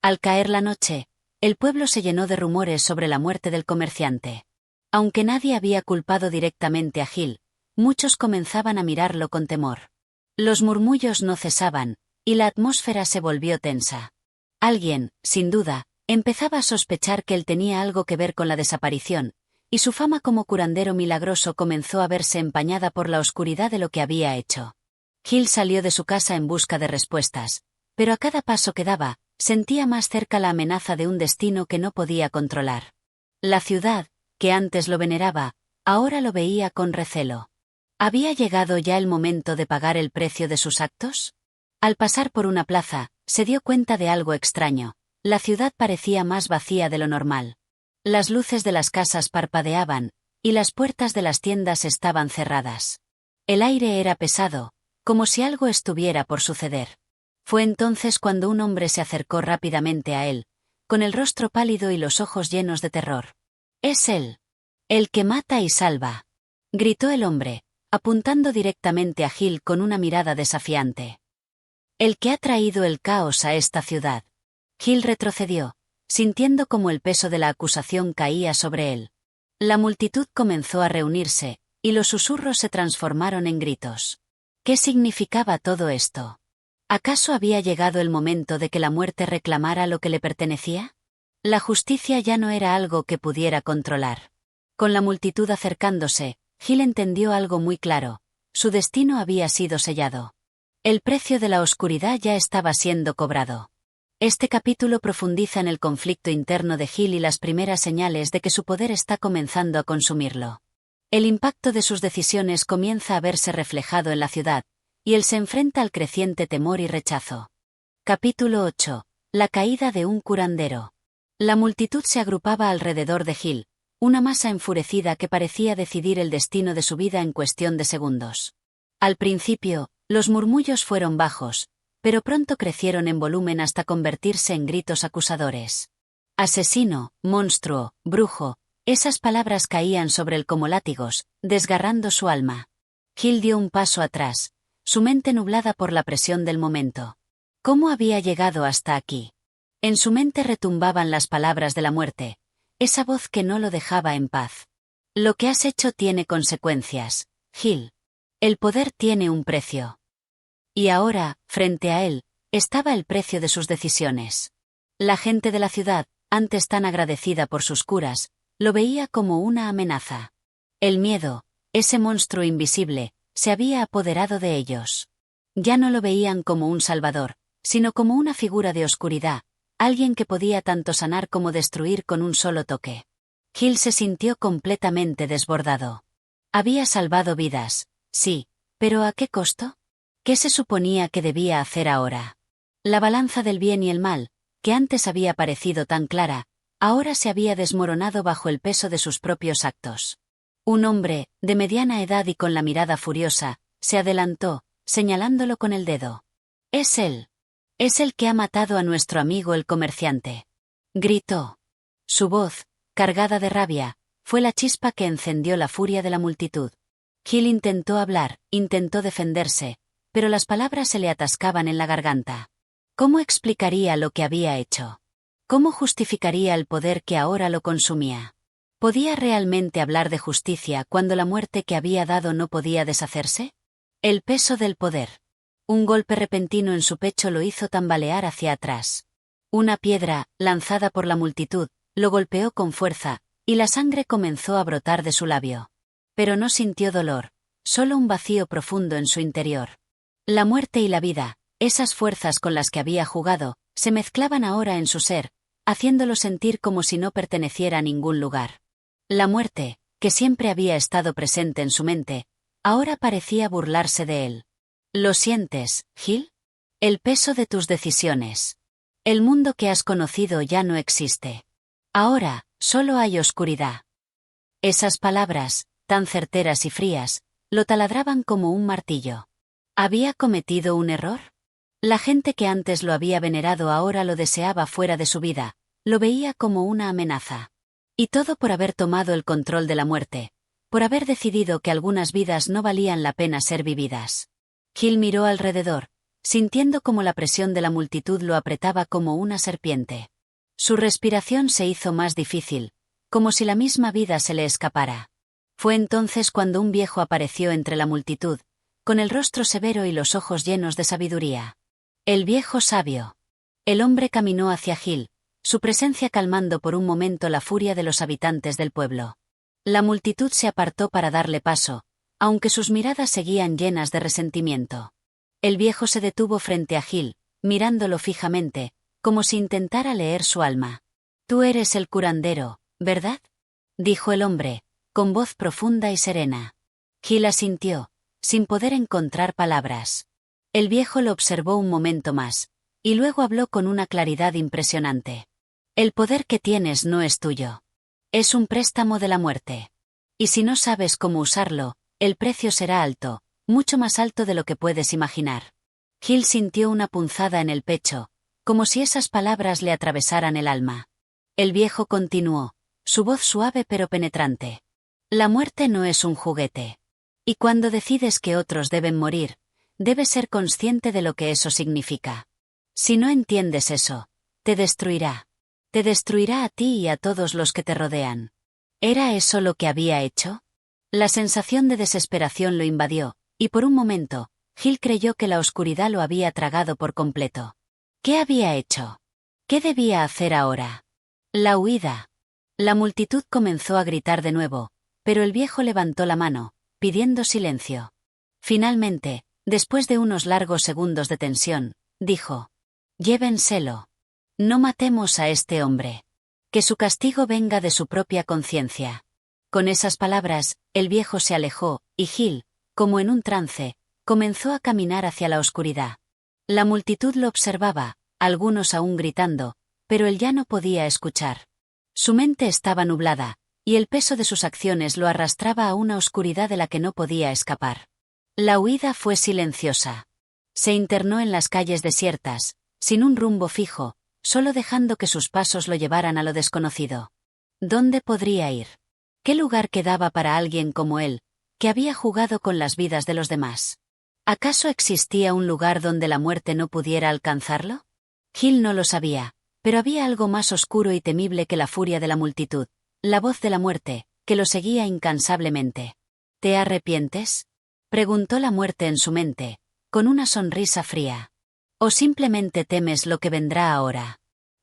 Al caer la noche, el pueblo se llenó de rumores sobre la muerte del comerciante. Aunque nadie había culpado directamente a Gil, muchos comenzaban a mirarlo con temor. Los murmullos no cesaban, y la atmósfera se volvió tensa. Alguien, sin duda, empezaba a sospechar que él tenía algo que ver con la desaparición, y su fama como curandero milagroso comenzó a verse empañada por la oscuridad de lo que había hecho. Gil salió de su casa en busca de respuestas, pero a cada paso que daba, sentía más cerca la amenaza de un destino que no podía controlar. La ciudad, que antes lo veneraba, ahora lo veía con recelo. ¿Había llegado ya el momento de pagar el precio de sus actos? Al pasar por una plaza, se dio cuenta de algo extraño. La ciudad parecía más vacía de lo normal. Las luces de las casas parpadeaban, y las puertas de las tiendas estaban cerradas. El aire era pesado, como si algo estuviera por suceder. Fue entonces cuando un hombre se acercó rápidamente a él, con el rostro pálido y los ojos llenos de terror. «Es él. El que mata y salva», gritó el hombre, apuntando directamente a Gil con una mirada desafiante. «El que ha traído el caos a esta ciudad». Gil retrocedió, sintiendo como el peso de la acusación caía sobre él. La multitud comenzó a reunirse, y los susurros se transformaron en gritos. ¿Qué significaba todo esto? ¿Acaso había llegado el momento de que la muerte reclamara lo que le pertenecía? La justicia ya no era algo que pudiera controlar. Con la multitud acercándose, Gil entendió algo muy claro: su destino había sido sellado. El precio de la oscuridad ya estaba siendo cobrado. Este capítulo profundiza en el conflicto interno de Gil y las primeras señales de que su poder está comenzando a consumirlo. El impacto de sus decisiones comienza a verse reflejado en la ciudad, y él se enfrenta al creciente temor y rechazo. Capítulo 8. La caída de un curandero. La multitud se agrupaba alrededor de Gil, una masa enfurecida que parecía decidir el destino de su vida en cuestión de segundos. Al principio, los murmullos fueron bajos, pero pronto crecieron en volumen hasta convertirse en gritos acusadores. Asesino, monstruo, brujo, esas palabras caían sobre él como látigos, desgarrando su alma. Gil dio un paso atrás, su mente nublada por la presión del momento. ¿Cómo había llegado hasta aquí? En su mente retumbaban las palabras de la muerte, esa voz que no lo dejaba en paz. Lo que has hecho tiene consecuencias, Gil. El poder tiene un precio. Y ahora, frente a él, estaba el precio de sus decisiones. La gente de la ciudad, antes tan agradecida por sus curas, lo veía como una amenaza. El miedo, ese monstruo invisible, se había apoderado de ellos. Ya no lo veían como un salvador, sino como una figura de oscuridad, alguien que podía tanto sanar como destruir con un solo toque. Gil se sintió completamente desbordado. Había salvado vidas, sí, pero ¿a qué costo? ¿Qué se suponía que debía hacer ahora? La balanza del bien y el mal, que antes había parecido tan clara, ahora se había desmoronado bajo el peso de sus propios actos. Un hombre, de mediana edad y con la mirada furiosa, se adelantó, señalándolo con el dedo. «Es él. Es el que ha matado a nuestro amigo el comerciante», gritó. Su voz, cargada de rabia, fue la chispa que encendió la furia de la multitud. Gil intentó hablar, intentó defenderse, pero las palabras se le atascaban en la garganta. ¿Cómo explicaría lo que había hecho? ¿Cómo justificaría el poder que ahora lo consumía? ¿Podía realmente hablar de justicia cuando la muerte que había dado no podía deshacerse? El peso del poder. Un golpe repentino en su pecho lo hizo tambalear hacia atrás. Una piedra, lanzada por la multitud, lo golpeó con fuerza, y la sangre comenzó a brotar de su labio. Pero no sintió dolor, solo un vacío profundo en su interior. La muerte y la vida, esas fuerzas con las que había jugado, se mezclaban ahora en su ser, haciéndolo sentir como si no perteneciera a ningún lugar. La muerte, que siempre había estado presente en su mente, ahora parecía burlarse de él. ¿Lo sientes, Gil? El peso de tus decisiones. El mundo que has conocido ya no existe. Ahora, solo hay oscuridad. Esas palabras, tan certeras y frías, lo taladraban como un martillo. ¿Había cometido un error? La gente que antes lo había venerado ahora lo deseaba fuera de su vida, lo veía como una amenaza. Y todo por haber tomado el control de la muerte, por haber decidido que algunas vidas no valían la pena ser vividas. Gil miró alrededor, sintiendo como la presión de la multitud lo apretaba como una serpiente. Su respiración se hizo más difícil, como si la misma vida se le escapara. Fue entonces cuando un viejo apareció entre la multitud, con el rostro severo y los ojos llenos de sabiduría. El viejo sabio. El hombre caminó hacia Gil, su presencia calmando por un momento la furia de los habitantes del pueblo. La multitud se apartó para darle paso, aunque sus miradas seguían llenas de resentimiento. El viejo se detuvo frente a Gil, mirándolo fijamente, como si intentara leer su alma. «Tú eres el curandero, ¿verdad?», dijo el hombre, con voz profunda y serena. Gil asintió, sin poder encontrar palabras. El viejo lo observó un momento más, y luego habló con una claridad impresionante. «El poder que tienes no es tuyo. Es un préstamo de la muerte. Y si no sabes cómo usarlo, el precio será alto, mucho más alto de lo que puedes imaginar». Gil sintió una punzada en el pecho, como si esas palabras le atravesaran el alma. El viejo continuó, su voz suave pero penetrante. «La muerte no es un juguete. Y cuando decides que otros deben morir, debes ser consciente de lo que eso significa. Si no entiendes eso, te destruirá. Te destruirá a ti y a todos los que te rodean». ¿Era eso lo que había hecho? La sensación de desesperación lo invadió, y por un momento, Gil creyó que la oscuridad lo había tragado por completo. ¿Qué había hecho? ¿Qué debía hacer ahora? La huida. La multitud comenzó a gritar de nuevo, pero el viejo levantó la mano, pidiendo silencio. Finalmente, después de unos largos segundos de tensión, dijo: «Llévenselo. No matemos a este hombre. Que su castigo venga de su propia conciencia». Con esas palabras, el viejo se alejó, y Gil, como en un trance, comenzó a caminar hacia la oscuridad. La multitud lo observaba, algunos aún gritando, pero él ya no podía escuchar. Su mente estaba nublada, y el peso de sus acciones lo arrastraba a una oscuridad de la que no podía escapar. La huida fue silenciosa. Se internó en las calles desiertas, sin un rumbo fijo, solo dejando que sus pasos lo llevaran a lo desconocido. ¿Dónde podría ir? ¿Qué lugar quedaba para alguien como él, que había jugado con las vidas de los demás? ¿Acaso existía un lugar donde la muerte no pudiera alcanzarlo? Hill no lo sabía, pero había algo más oscuro y temible que la furia de la multitud, la voz de la muerte, que lo seguía incansablemente. ¿Te arrepientes?, preguntó la muerte en su mente, con una sonrisa fría. ¿O simplemente temes lo que vendrá ahora?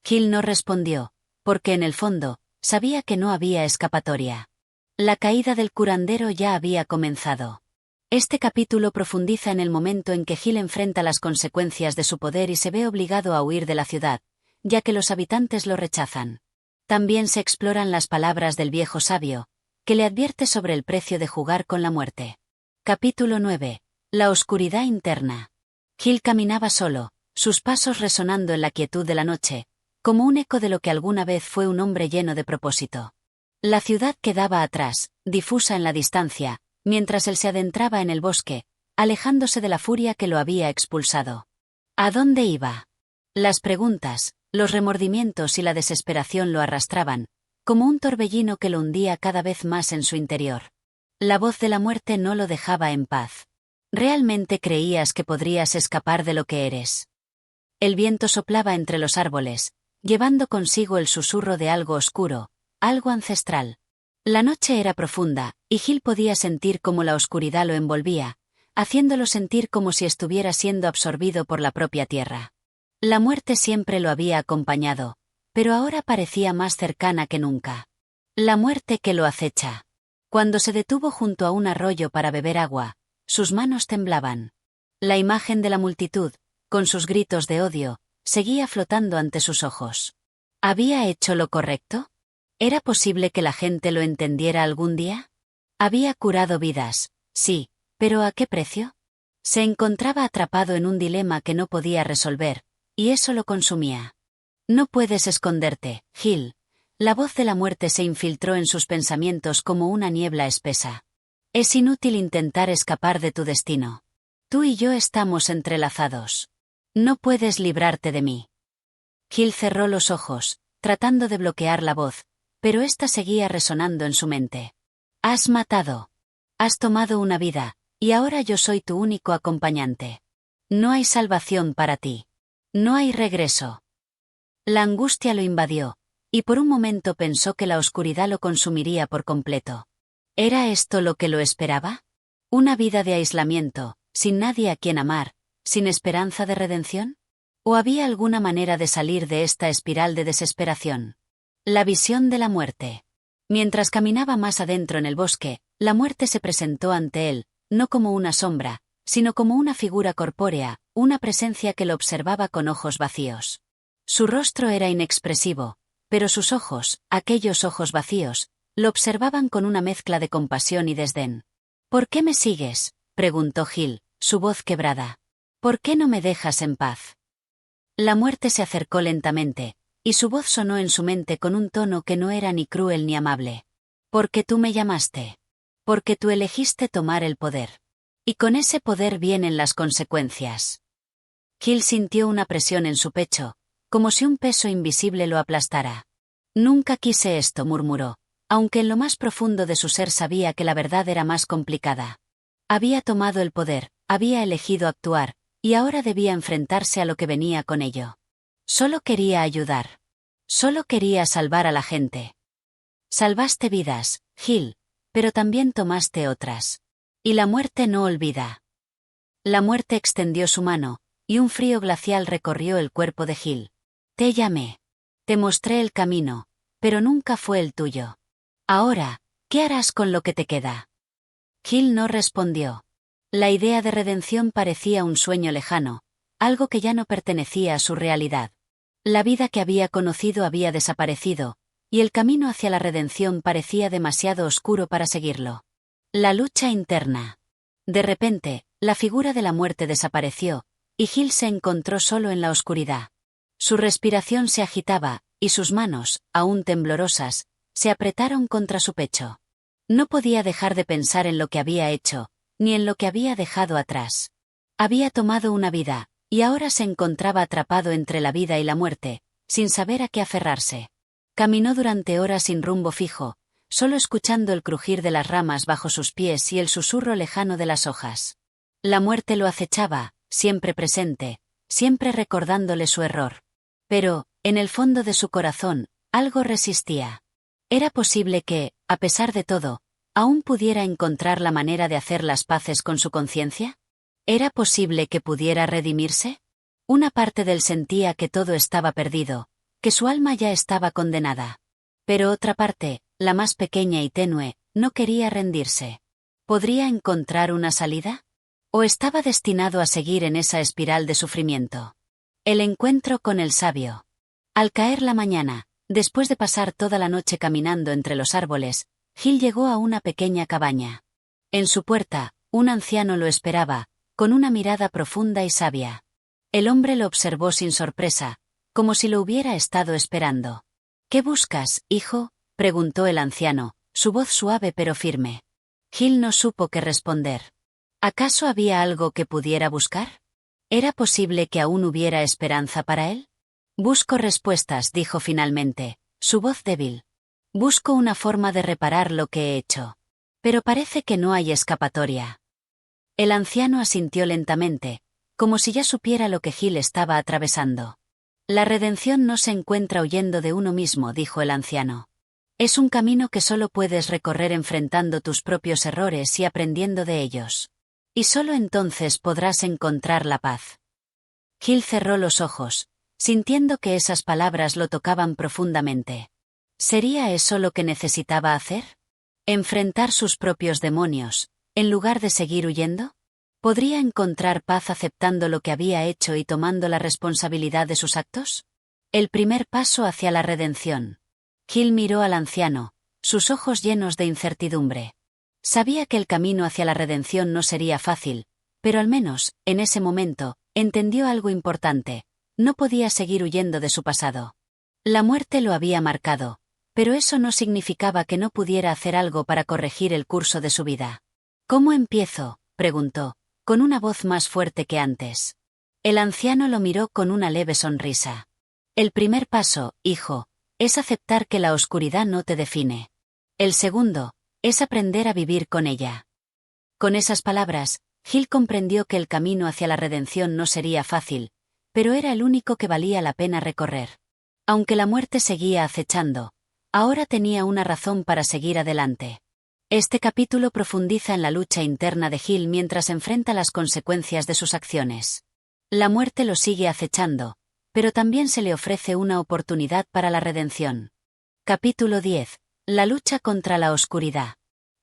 Hill no respondió, porque en el fondo, sabía que no había escapatoria. La caída del curandero ya había comenzado. Este capítulo profundiza en el momento en que Hill enfrenta las consecuencias de su poder y se ve obligado a huir de la ciudad, ya que los habitantes lo rechazan. También se exploran las palabras del viejo sabio, que le advierte sobre el precio de jugar con la muerte. Capítulo 9. La oscuridad interna. Hill caminaba solo, sus pasos resonando en la quietud de la noche, como un eco de lo que alguna vez fue un hombre lleno de propósito. La ciudad quedaba atrás, difusa en la distancia, mientras él se adentraba en el bosque, alejándose de la furia que lo había expulsado. ¿A dónde iba? Las preguntas, los remordimientos y la desesperación lo arrastraban, como un torbellino que lo hundía cada vez más en su interior. La voz de la muerte no lo dejaba en paz. ¿Realmente creías que podrías escapar de lo que eres? El viento soplaba entre los árboles, llevando consigo el susurro de algo oscuro, algo ancestral. La noche era profunda, y Hill podía sentir cómo la oscuridad lo envolvía, haciéndolo sentir como si estuviera siendo absorbido por la propia tierra. La muerte siempre lo había acompañado, pero ahora parecía más cercana que nunca. La muerte que lo acecha. Cuando se detuvo junto a un arroyo para beber agua, sus manos temblaban. La imagen de la multitud, con sus gritos de odio, seguía flotando ante sus ojos. ¿Había hecho lo correcto? ¿Era posible que la gente lo entendiera algún día? Había curado vidas, sí, pero ¿a qué precio? Se encontraba atrapado en un dilema que no podía resolver, y eso lo consumía. No puedes esconderte, Hill. La voz de la muerte se infiltró en sus pensamientos como una niebla espesa. Es inútil intentar escapar de tu destino. Tú y yo estamos entrelazados. No puedes librarte de mí. Hill cerró los ojos, tratando de bloquear la voz, pero ésta seguía resonando en su mente. Has matado. Has tomado una vida, y ahora yo soy tu único acompañante. No hay salvación para ti. No hay regreso. La angustia lo invadió, y por un momento pensó que la oscuridad lo consumiría por completo. ¿Era esto lo que lo esperaba? ¿Una vida de aislamiento, sin nadie a quien amar, sin esperanza de redención? ¿O había alguna manera de salir de esta espiral de desesperación? La visión de la muerte. Mientras caminaba más adentro en el bosque, la muerte se presentó ante él, no como una sombra, sino como una figura corpórea, una presencia que lo observaba con ojos vacíos. Su rostro era inexpresivo, pero sus ojos, aquellos ojos vacíos, lo observaban con una mezcla de compasión y desdén. ¿Por qué me sigues?, preguntó Hill, su voz quebrada. ¿Por qué no me dejas en paz? La muerte se acercó lentamente, y su voz sonó en su mente con un tono que no era ni cruel ni amable. Porque tú me llamaste. Porque tú elegiste tomar el poder. Y con ese poder vienen las consecuencias. Hill sintió una presión en su pecho, como si un peso invisible lo aplastara. Nunca quise esto, murmuró, aunque en lo más profundo de su ser sabía que la verdad era más complicada. Había tomado el poder, había elegido actuar, y ahora debía enfrentarse a lo que venía con ello. Solo quería ayudar. Solo quería salvar a la gente. Salvaste vidas, Hill, pero también tomaste otras. Y la muerte no olvida. La muerte extendió su mano, y un frío glacial recorrió el cuerpo de Hill. Te llamé. Te mostré el camino, pero nunca fue el tuyo. Ahora, ¿qué harás con lo que te queda? Hill no respondió. La idea de redención parecía un sueño lejano, algo que ya no pertenecía a su realidad. La vida que había conocido había desaparecido, y el camino hacia la redención parecía demasiado oscuro para seguirlo. La lucha interna. De repente, la figura de la muerte desapareció, y Hill se encontró solo en la oscuridad. Su respiración se agitaba, y sus manos, aún temblorosas, se apretaron contra su pecho. No podía dejar de pensar en lo que había hecho, ni en lo que había dejado atrás. Había tomado una vida, y ahora se encontraba atrapado entre la vida y la muerte, sin saber a qué aferrarse. Caminó durante horas sin rumbo fijo, solo escuchando el crujir de las ramas bajo sus pies y el susurro lejano de las hojas. La muerte lo acechaba, siempre presente, siempre recordándole su error. Pero, en el fondo de su corazón, algo resistía. ¿Era posible que, a pesar de todo, aún pudiera encontrar la manera de hacer las paces con su conciencia? ¿Era posible que pudiera redimirse? Una parte de él sentía que todo estaba perdido, que su alma ya estaba condenada. Pero otra parte, la más pequeña y tenue, no quería rendirse. ¿Podría encontrar una salida? ¿O estaba destinado a seguir en esa espiral de sufrimiento? El encuentro con el sabio. Al caer la mañana, después de pasar toda la noche caminando entre los árboles, Gil llegó a una pequeña cabaña. En su puerta, un anciano lo esperaba, con una mirada profunda y sabia. El hombre lo observó sin sorpresa, como si lo hubiera estado esperando. ¿Qué buscas, hijo?, preguntó el anciano, su voz suave pero firme. Gil no supo qué responder. ¿Acaso había algo que pudiera buscar? ¿Era posible que aún hubiera esperanza para él? Busco respuestas, dijo finalmente, su voz débil. Busco una forma de reparar lo que he hecho. Pero parece que no hay escapatoria. El anciano asintió lentamente, como si ya supiera lo que Gil estaba atravesando. La redención no se encuentra huyendo de uno mismo, dijo el anciano. Es un camino que solo puedes recorrer enfrentando tus propios errores y aprendiendo de ellos. Y solo entonces podrás encontrar la paz. Gil cerró los ojos, sintiendo que esas palabras lo tocaban profundamente. ¿Sería eso lo que necesitaba hacer? ¿Enfrentar sus propios demonios, en lugar de seguir huyendo? ¿Podría encontrar paz aceptando lo que había hecho y tomando la responsabilidad de sus actos? El primer paso hacia la redención. Gil miró al anciano, sus ojos llenos de incertidumbre. Sabía que el camino hacia la redención no sería fácil, pero al menos, en ese momento, entendió algo importante. No podía seguir huyendo de su pasado. La muerte lo había marcado, pero eso no significaba que no pudiera hacer algo para corregir el curso de su vida. ¿Cómo empiezo?, preguntó, con una voz más fuerte que antes. El anciano lo miró con una leve sonrisa. El primer paso, hijo, es aceptar que la oscuridad no te define. El segundo, es aprender a vivir con ella. Con esas palabras, Gil comprendió que el camino hacia la redención no sería fácil, pero era el único que valía la pena recorrer. Aunque la muerte seguía acechando, ahora tenía una razón para seguir adelante. Este capítulo profundiza en la lucha interna de Gil mientras enfrenta las consecuencias de sus acciones. La muerte lo sigue acechando, pero también se le ofrece una oportunidad para la redención. Capítulo 10. La lucha contra la oscuridad.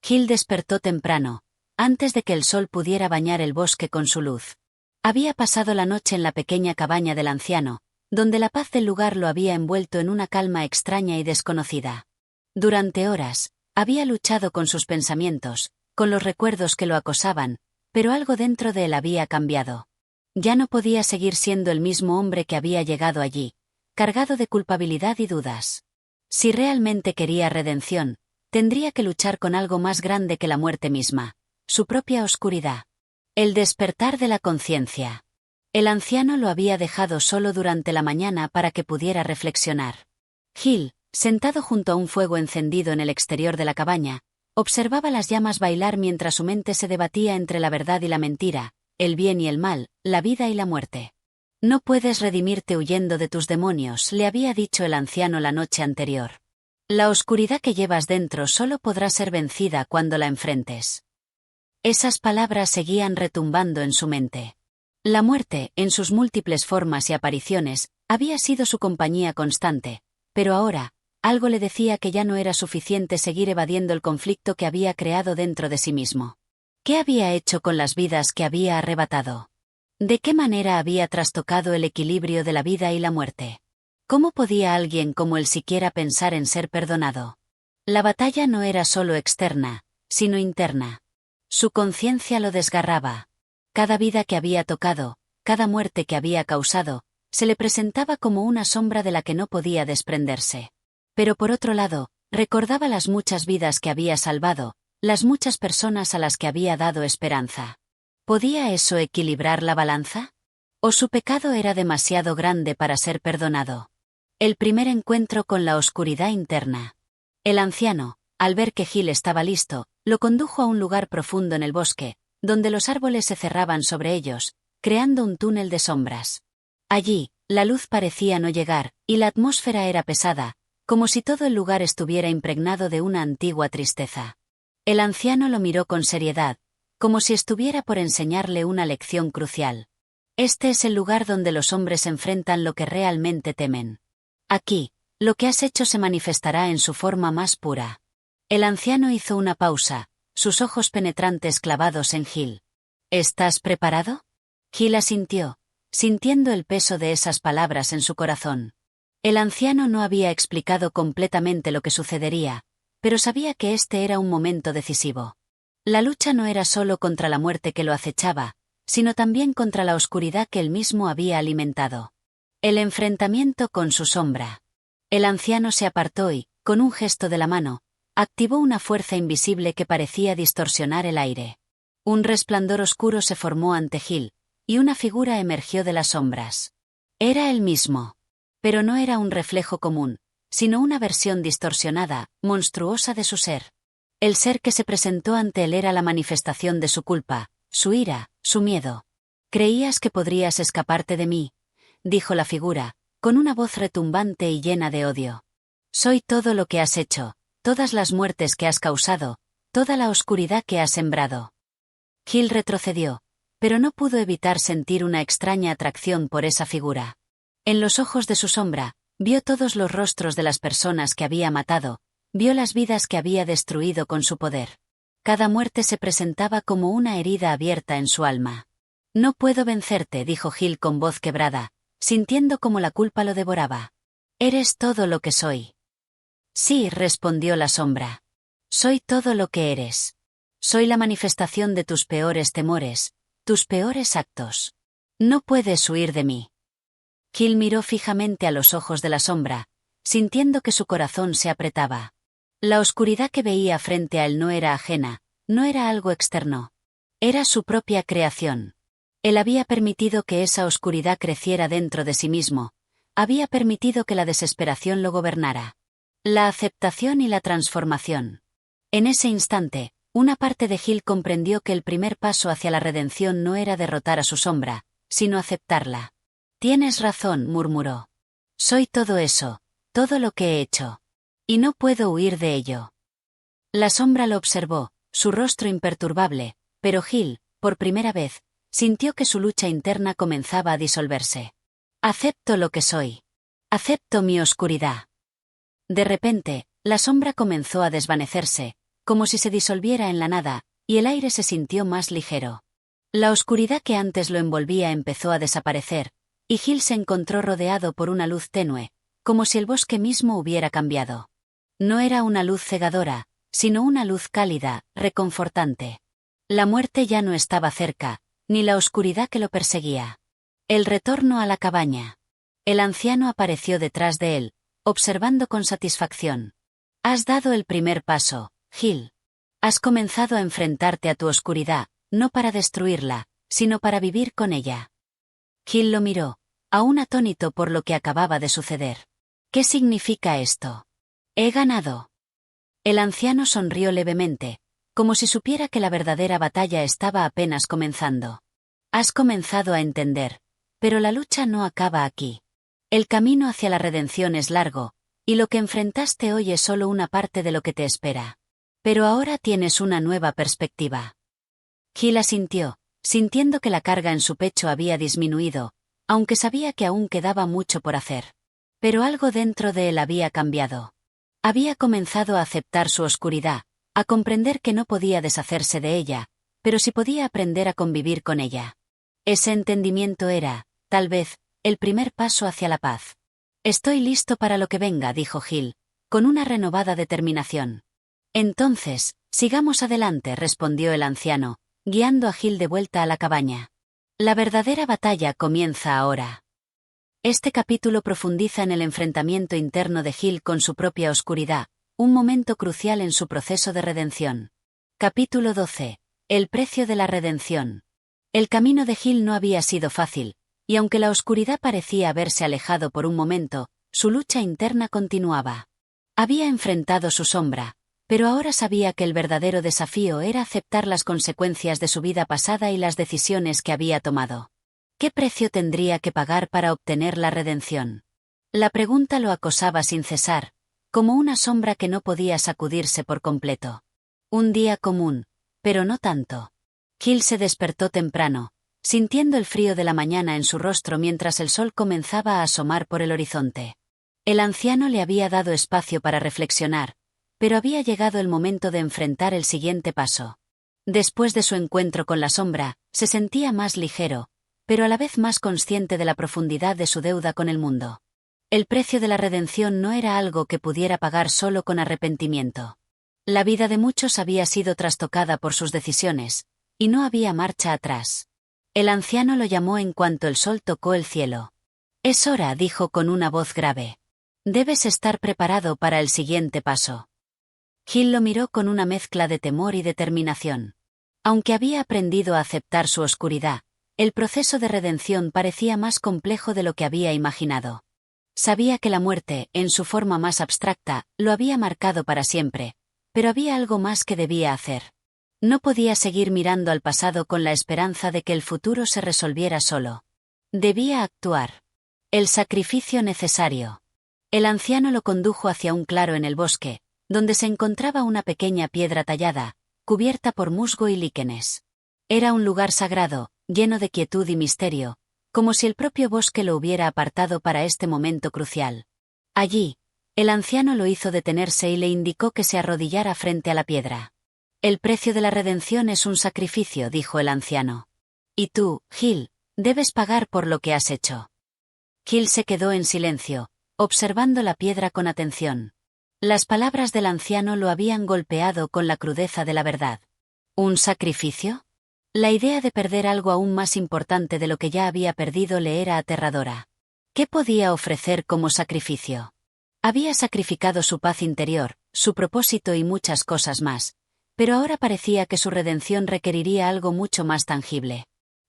Gil despertó temprano, antes de que el sol pudiera bañar el bosque con su luz. Había pasado la noche en la pequeña cabaña del anciano, donde la paz del lugar lo había envuelto en una calma extraña y desconocida. Durante horas, había luchado con sus pensamientos, con los recuerdos que lo acosaban, pero algo dentro de él había cambiado. Ya no podía seguir siendo el mismo hombre que había llegado allí, cargado de culpabilidad y dudas. Si realmente quería redención, tendría que luchar con algo más grande que la muerte misma, su propia oscuridad. El despertar de la conciencia. El anciano lo había dejado solo durante la mañana para que pudiera reflexionar. Gil, sentado junto a un fuego encendido en el exterior de la cabaña, observaba las llamas bailar mientras su mente se debatía entre la verdad y la mentira, el bien y el mal, la vida y la muerte. No puedes redimirte huyendo de tus demonios, le había dicho el anciano la noche anterior. La oscuridad que llevas dentro solo podrá ser vencida cuando la enfrentes. Esas palabras seguían retumbando en su mente. La muerte, en sus múltiples formas y apariciones, había sido su compañía constante, pero ahora, algo le decía que ya no era suficiente seguir evadiendo el conflicto que había creado dentro de sí mismo. ¿Qué había hecho con las vidas que había arrebatado? ¿De qué manera había trastocado el equilibrio de la vida y la muerte? ¿Cómo podía alguien como él siquiera pensar en ser perdonado? La batalla no era solo externa, sino interna. Su conciencia lo desgarraba. Cada vida que había tocado, cada muerte que había causado, se le presentaba como una sombra de la que no podía desprenderse. Pero por otro lado, recordaba las muchas vidas que había salvado, las muchas personas a las que había dado esperanza. ¿Podía eso equilibrar la balanza? ¿O su pecado era demasiado grande para ser perdonado? El primer encuentro con la oscuridad interna. El anciano, al ver que Gil estaba listo, lo condujo a un lugar profundo en el bosque, donde los árboles se cerraban sobre ellos, creando un túnel de sombras. Allí, la luz parecía no llegar, y la atmósfera era pesada, como si todo el lugar estuviera impregnado de una antigua tristeza. El anciano lo miró con seriedad, como si estuviera por enseñarle una lección crucial. Este es el lugar donde los hombres enfrentan lo que realmente temen. Aquí, lo que has hecho se manifestará en su forma más pura. El anciano hizo una pausa, sus ojos penetrantes clavados en Gil. ¿Estás preparado? Gil asintió, sintiendo el peso de esas palabras en su corazón. El anciano no había explicado completamente lo que sucedería, pero sabía que este era un momento decisivo. La lucha no era solo contra la muerte que lo acechaba, sino también contra la oscuridad que él mismo había alimentado. El enfrentamiento con su sombra. El anciano se apartó y, con un gesto de la mano, activó una fuerza invisible que parecía distorsionar el aire. Un resplandor oscuro se formó ante Gil, y una figura emergió de las sombras. Era él mismo. Pero no era un reflejo común, sino una versión distorsionada, monstruosa de su ser. El ser que se presentó ante él era la manifestación de su culpa, su ira, su miedo. «¿Creías que podrías escaparte de mí?», dijo la figura, con una voz retumbante y llena de odio. «Soy todo lo que has hecho, todas las muertes que has causado, toda la oscuridad que has sembrado». Gil retrocedió, pero no pudo evitar sentir una extraña atracción por esa figura. En los ojos de su sombra, vio todos los rostros de las personas que había matado, vio las vidas que había destruido con su poder. Cada muerte se presentaba como una herida abierta en su alma. «No puedo vencerte», dijo Gil con voz quebrada, sintiendo como la culpa lo devoraba. «Eres todo lo que soy». «Sí», respondió la sombra. «Soy todo lo que eres. Soy la manifestación de tus peores temores, tus peores actos. No puedes huir de mí». Gil miró fijamente a los ojos de la sombra, sintiendo que su corazón se apretaba. La oscuridad que veía frente a él no era ajena, no era algo externo. Era su propia creación. Él había permitido que esa oscuridad creciera dentro de sí mismo, había permitido que la desesperación lo gobernara. La aceptación y la transformación. En ese instante, una parte de Gil comprendió que el primer paso hacia la redención no era derrotar a su sombra, sino aceptarla. «Tienes razón», murmuró. «Soy todo eso, todo lo que he hecho. Y no puedo huir de ello». La sombra lo observó, su rostro imperturbable, pero Gil, por primera vez, sintió que su lucha interna comenzaba a disolverse. «Acepto lo que soy. Acepto mi oscuridad». De repente, la sombra comenzó a desvanecerse, como si se disolviera en la nada, y el aire se sintió más ligero. La oscuridad que antes lo envolvía empezó a desaparecer, y Gil se encontró rodeado por una luz tenue, como si el bosque mismo hubiera cambiado. No era una luz cegadora, sino una luz cálida, reconfortante. La muerte ya no estaba cerca, ni la oscuridad que lo perseguía. El retorno a la cabaña. El anciano apareció detrás de él, observando con satisfacción. «Has dado el primer paso, Gil. Has comenzado a enfrentarte a tu oscuridad, no para destruirla, sino para vivir con ella». Gil lo miró, aún atónito por lo que acababa de suceder. «¿Qué significa esto? He ganado». El anciano sonrió levemente, como si supiera que la verdadera batalla estaba apenas comenzando. «Has comenzado a entender, pero la lucha no acaba aquí. El camino hacia la redención es largo, y lo que enfrentaste hoy es solo una parte de lo que te espera. Pero ahora tienes una nueva perspectiva». Gil asintió, sintiendo que la carga en su pecho había disminuido, aunque sabía que aún quedaba mucho por hacer. Pero algo dentro de él había cambiado. Había comenzado a aceptar su oscuridad, a comprender que no podía deshacerse de ella, pero sí podía aprender a convivir con ella. Ese entendimiento era, tal vez, el primer paso hacia la paz. «Estoy listo para lo que venga», dijo Gil, con una renovada determinación. «Entonces, sigamos adelante», respondió el anciano, guiando a Gil de vuelta a la cabaña. «La verdadera batalla comienza ahora». Este capítulo profundiza en el enfrentamiento interno de Gil con su propia oscuridad, un momento crucial en su proceso de redención. Capítulo 12. El precio de la redención. El camino de Gil no había sido fácil, y aunque la oscuridad parecía haberse alejado por un momento, su lucha interna continuaba. Había enfrentado su sombra, pero ahora sabía que el verdadero desafío era aceptar las consecuencias de su vida pasada y las decisiones que había tomado. ¿Qué precio tendría que pagar para obtener la redención? La pregunta lo acosaba sin cesar, como una sombra que no podía sacudirse por completo. Un día común, pero no tanto. Gil se despertó temprano, sintiendo el frío de la mañana en su rostro mientras el sol comenzaba a asomar por el horizonte. El anciano le había dado espacio para reflexionar, pero había llegado el momento de enfrentar el siguiente paso. Después de su encuentro con la sombra, se sentía más ligero, pero a la vez más consciente de la profundidad de su deuda con el mundo. El precio de la redención no era algo que pudiera pagar solo con arrepentimiento. La vida de muchos había sido trastocada por sus decisiones, y no había marcha atrás. El anciano lo llamó en cuanto el sol tocó el cielo. «Es hora», dijo con una voz grave. «Debes estar preparado para el siguiente paso». Gil lo miró con una mezcla de temor y determinación. Aunque había aprendido a aceptar su oscuridad, el proceso de redención parecía más complejo de lo que había imaginado. Sabía que la muerte, en su forma más abstracta, lo había marcado para siempre, pero había algo más que debía hacer. No podía seguir mirando al pasado con la esperanza de que el futuro se resolviera solo. Debía actuar. El sacrificio necesario. El anciano lo condujo hacia un claro en el bosque, donde se encontraba una pequeña piedra tallada, cubierta por musgo y líquenes. Era un lugar sagrado, lleno de quietud y misterio, como si el propio bosque lo hubiera apartado para este momento crucial. Allí, el anciano lo hizo detenerse y le indicó que se arrodillara frente a la piedra. «El precio de la redención es un sacrificio», dijo el anciano. «Y tú, Gil, debes pagar por lo que has hecho». Gil se quedó en silencio, observando la piedra con atención. Las palabras del anciano lo habían golpeado con la crudeza de la verdad. ¿Un sacrificio? La idea de perder algo aún más importante de lo que ya había perdido le era aterradora. ¿Qué podía ofrecer como sacrificio? Había sacrificado su paz interior, su propósito y muchas cosas más, pero ahora parecía que su redención requeriría algo mucho más tangible.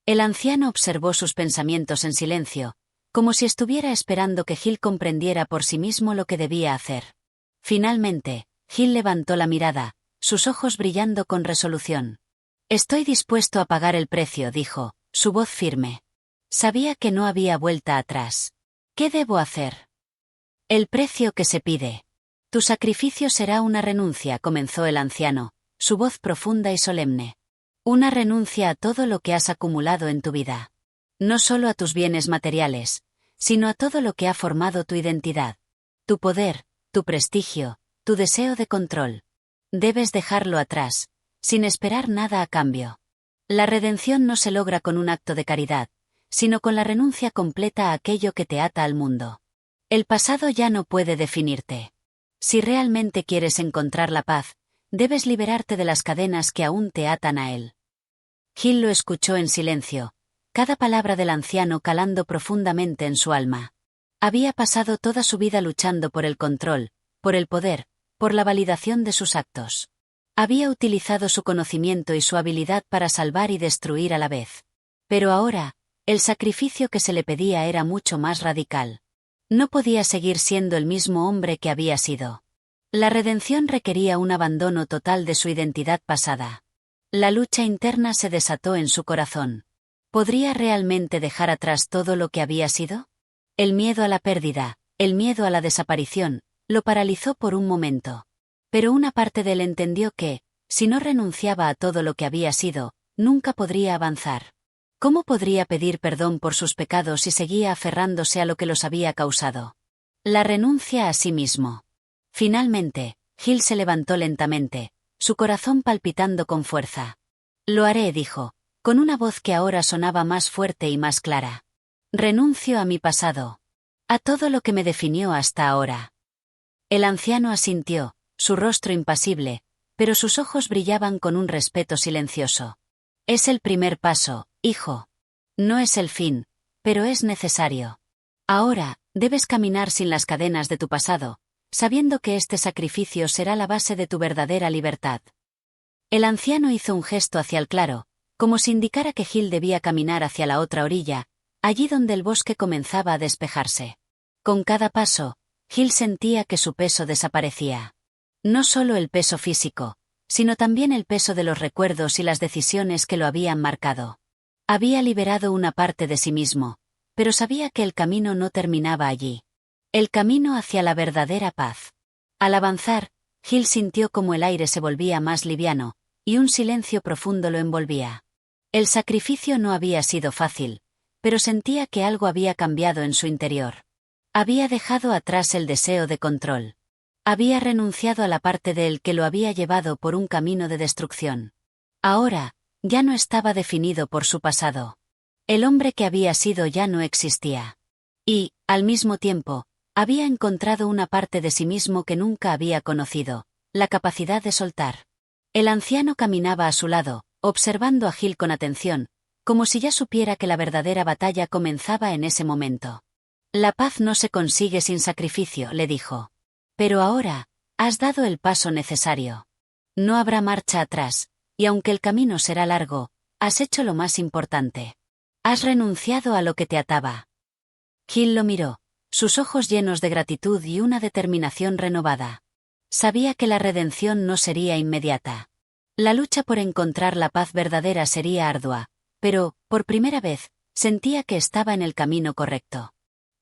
El anciano observó sus pensamientos en silencio, como si estuviera esperando que Gil comprendiera por sí mismo lo que debía hacer. Finalmente, Gil levantó la mirada, sus ojos brillando con resolución. «Estoy dispuesto a pagar el precio», dijo, su voz firme. Sabía que no había vuelta atrás. «¿Qué debo hacer?» «El precio que se pide. Tu sacrificio será una renuncia», comenzó el anciano, su voz profunda y solemne. «Una renuncia a todo lo que has acumulado en tu vida. No solo a tus bienes materiales, sino a todo lo que ha formado tu identidad. Tu poder, tu prestigio, tu deseo de control. Debes dejarlo atrás, sin esperar nada a cambio. La redención no se logra con un acto de caridad, sino con la renuncia completa a aquello que te ata al mundo. El pasado ya no puede definirte. Si realmente quieres encontrar la paz, debes liberarte de las cadenas que aún te atan a él». Gil lo escuchó en silencio, cada palabra del anciano calando profundamente en su alma. Había pasado toda su vida luchando por el control, por el poder, por la validación de sus actos. Había utilizado su conocimiento y su habilidad para salvar y destruir a la vez. Pero ahora, el sacrificio que se le pedía era mucho más radical. No podía seguir siendo el mismo hombre que había sido. La redención requería un abandono total de su identidad pasada. La lucha interna se desató en su corazón. ¿Podría realmente dejar atrás todo lo que había sido? El miedo a la pérdida, el miedo a la desaparición, lo paralizó por un momento. Pero una parte de él entendió que, si no renunciaba a todo lo que había sido, nunca podría avanzar. ¿Cómo podría pedir perdón por sus pecados si seguía aferrándose a lo que los había causado? La renuncia a sí mismo. Finalmente, Gil se levantó lentamente, su corazón palpitando con fuerza. «Lo haré», dijo, con una voz que ahora sonaba más fuerte y más clara. «Renuncio a mi pasado. A todo lo que me definió hasta ahora». El anciano asintió, su rostro impasible, pero sus ojos brillaban con un respeto silencioso. «Es el primer paso, hijo. No es el fin, pero es necesario». Ahora, debes caminar sin las cadenas de tu pasado, sabiendo que este sacrificio será la base de tu verdadera libertad. El anciano hizo un gesto hacia el claro, como si indicara que Gil debía caminar hacia la otra orilla, allí donde el bosque comenzaba a despejarse. Con cada paso, Gil sentía que su peso desaparecía. No solo el peso físico, sino también el peso de los recuerdos y las decisiones que lo habían marcado. Había liberado una parte de sí mismo, pero sabía que el camino no terminaba allí. El camino hacia la verdadera paz. Al avanzar, Gil sintió como el aire se volvía más liviano, y un silencio profundo lo envolvía. El sacrificio no había sido fácil, pero sentía que algo había cambiado en su interior. Había dejado atrás el deseo de control. Había renunciado a la parte de él que lo había llevado por un camino de destrucción. Ahora, ya no estaba definido por su pasado. El hombre que había sido ya no existía. Y, al mismo tiempo, había encontrado una parte de sí mismo que nunca había conocido, la capacidad de soltar. El anciano caminaba a su lado, observando a Gil con atención, como si ya supiera que la verdadera batalla comenzaba en ese momento. La paz no se consigue sin sacrificio, le dijo. Pero ahora, has dado el paso necesario. No habrá marcha atrás, y aunque el camino será largo, has hecho lo más importante. Has renunciado a lo que te ataba. Gil lo miró, sus ojos llenos de gratitud y una determinación renovada. Sabía que la redención no sería inmediata. La lucha por encontrar la paz verdadera sería ardua, pero, por primera vez, sentía que estaba en el camino correcto.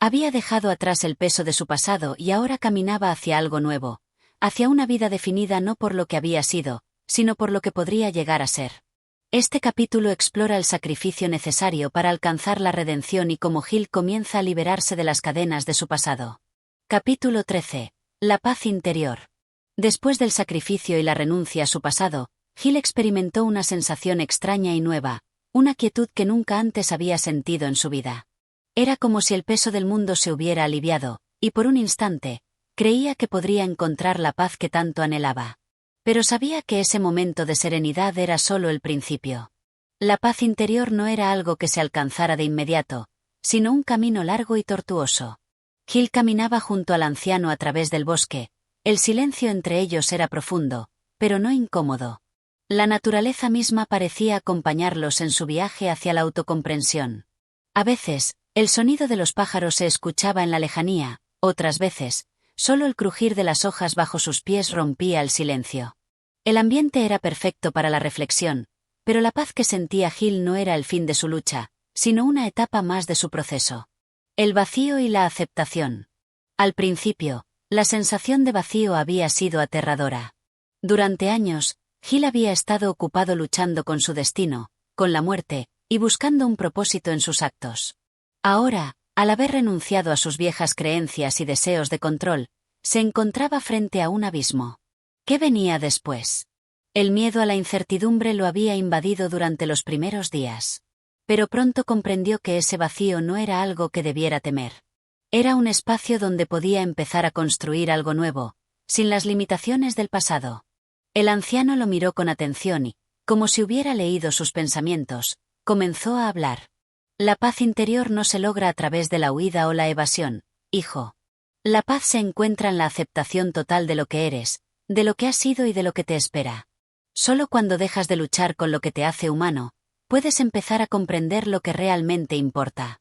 Había dejado atrás el peso de su pasado y ahora caminaba hacia algo nuevo, hacia una vida definida no por lo que había sido, sino por lo que podría llegar a ser. Este capítulo explora el sacrificio necesario para alcanzar la redención y cómo Gil comienza a liberarse de las cadenas de su pasado. Capítulo 13. La paz interior. Después del sacrificio y la renuncia a su pasado, Gil experimentó una sensación extraña y nueva, una quietud que nunca antes había sentido en su vida. Era como si el peso del mundo se hubiera aliviado, y por un instante, creía que podría encontrar la paz que tanto anhelaba. Pero sabía que ese momento de serenidad era solo el principio. La paz interior no era algo que se alcanzara de inmediato, sino un camino largo y tortuoso. Gil caminaba junto al anciano a través del bosque, el silencio entre ellos era profundo, pero no incómodo. La naturaleza misma parecía acompañarlos en su viaje hacia la autocomprensión. A veces, el sonido de los pájaros se escuchaba en la lejanía, otras veces, solo el crujir de las hojas bajo sus pies rompía el silencio. El ambiente era perfecto para la reflexión, pero la paz que sentía Gil no era el fin de su lucha, sino una etapa más de su proceso. El vacío y la aceptación. Al principio, la sensación de vacío había sido aterradora. Durante años, Gil había estado ocupado luchando con su destino, con la muerte, y buscando un propósito en sus actos. Ahora, al haber renunciado a sus viejas creencias y deseos de control, se encontraba frente a un abismo. ¿Qué venía después? El miedo a la incertidumbre lo había invadido durante los primeros días. Pero pronto comprendió que ese vacío no era algo que debiera temer. Era un espacio donde podía empezar a construir algo nuevo, sin las limitaciones del pasado. El anciano lo miró con atención y, como si hubiera leído sus pensamientos, comenzó a hablar. La paz interior no se logra a través de la huida o la evasión, hijo. La paz se encuentra en la aceptación total de lo que eres, de lo que has sido y de lo que te espera. Solo cuando dejas de luchar con lo que te hace humano, puedes empezar a comprender lo que realmente importa.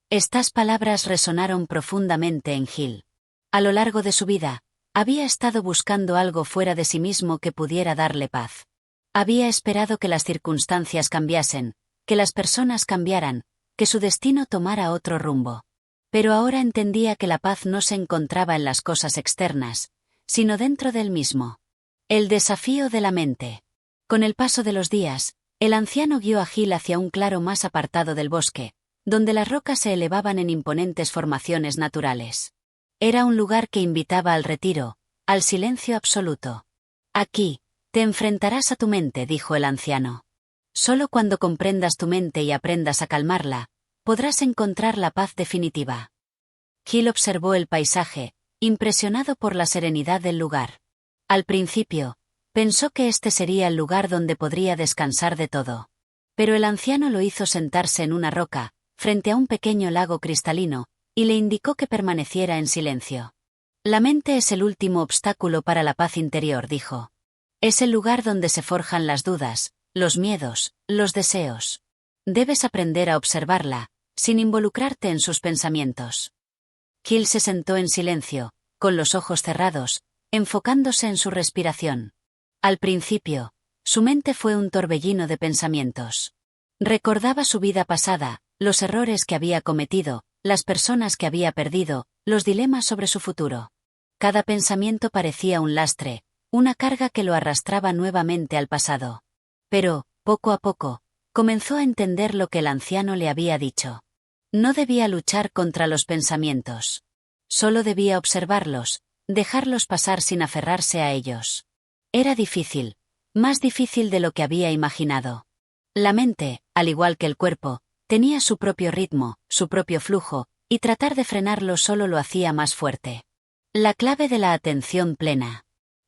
Estas palabras resonaron profundamente en Gil. A lo largo de su vida, había estado buscando algo fuera de sí mismo que pudiera darle paz. Había esperado que las circunstancias cambiasen, que las personas cambiaran, que su destino tomara otro rumbo. Pero ahora entendía que la paz no se encontraba en las cosas externas, sino dentro del mismo. El desafío de la mente. Con el paso de los días, el anciano guió a Gil hacia un claro más apartado del bosque, donde las rocas se elevaban en imponentes formaciones naturales. Era un lugar que invitaba al retiro, al silencio absoluto. Aquí, te enfrentarás a tu mente, dijo el anciano. Solo cuando comprendas tu mente y aprendas a calmarla, podrás encontrar la paz definitiva. Gil observó el paisaje, impresionado por la serenidad del lugar. Al principio, pensó que este sería el lugar donde podría descansar de todo. Pero el anciano lo hizo sentarse en una roca, frente a un pequeño lago cristalino, y le indicó que permaneciera en silencio. La mente es el último obstáculo para la paz interior, dijo. Es el lugar donde se forjan las dudas, los miedos, los deseos. Debes aprender a observarla, sin involucrarte en sus pensamientos. Hill se sentó en silencio, con los ojos cerrados, enfocándose en su respiración. Al principio, su mente fue un torbellino de pensamientos. Recordaba su vida pasada, los errores que había cometido, las personas que había perdido, los dilemas sobre su futuro. Cada pensamiento parecía un lastre, una carga que lo arrastraba nuevamente al pasado. Pero, poco a poco, comenzó a entender lo que el anciano le había dicho. No debía luchar contra los pensamientos. Solo debía observarlos, dejarlos pasar sin aferrarse a ellos. Era difícil, más difícil de lo que había imaginado. La mente, al igual que el cuerpo, tenía su propio ritmo, su propio flujo, y tratar de frenarlo solo lo hacía más fuerte. La clave de la atención plena.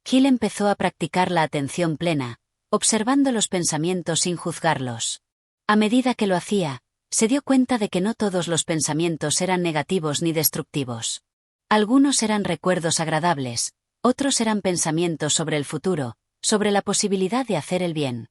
Hill empezó a practicar la atención plena, observando los pensamientos sin juzgarlos. A medida que lo hacía, se dio cuenta de que no todos los pensamientos eran negativos ni destructivos. Algunos eran recuerdos agradables, otros eran pensamientos sobre el futuro, sobre la posibilidad de hacer el bien.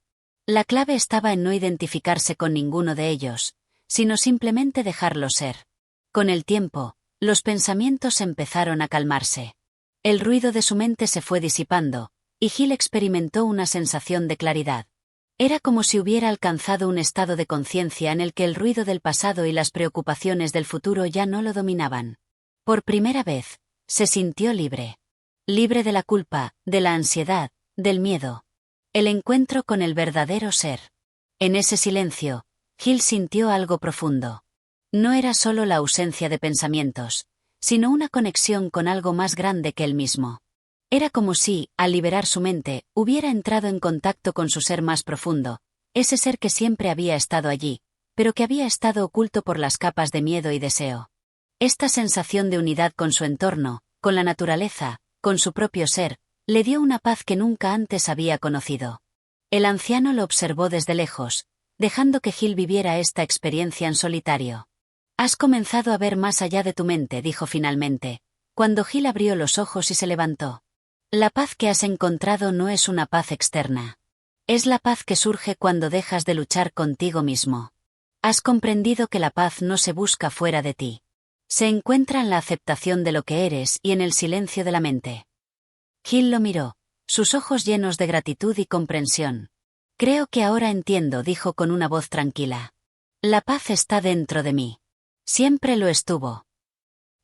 La clave estaba en no identificarse con ninguno de ellos, sino simplemente dejarlos ser. Con el tiempo, los pensamientos empezaron a calmarse. El ruido de su mente se fue disipando, y Hill experimentó una sensación de claridad. Era como si hubiera alcanzado un estado de conciencia en el que el ruido del pasado y las preocupaciones del futuro ya no lo dominaban. Por primera vez, se sintió libre. Libre de la culpa, de la ansiedad, del miedo. El encuentro con el verdadero ser. En ese silencio, Hill sintió algo profundo. No era solo la ausencia de pensamientos, sino una conexión con algo más grande que él mismo. Era como si, al liberar su mente, hubiera entrado en contacto con su ser más profundo, ese ser que siempre había estado allí, pero que había estado oculto por las capas de miedo y deseo. Esta sensación de unidad con su entorno, con la naturaleza, con su propio ser, le dio una paz que nunca antes había conocido. El anciano lo observó desde lejos, dejando que Hill viviera esta experiencia en solitario. Has comenzado a ver más allá de tu mente, dijo finalmente, cuando Hill abrió los ojos y se levantó. La paz que has encontrado no es una paz externa. Es la paz que surge cuando dejas de luchar contigo mismo. Has comprendido que la paz no se busca fuera de ti. Se encuentra en la aceptación de lo que eres y en el silencio de la mente. Hill lo miró, sus ojos llenos de gratitud y comprensión. Creo que ahora entiendo, dijo con una voz tranquila. La paz está dentro de mí. Siempre lo estuvo.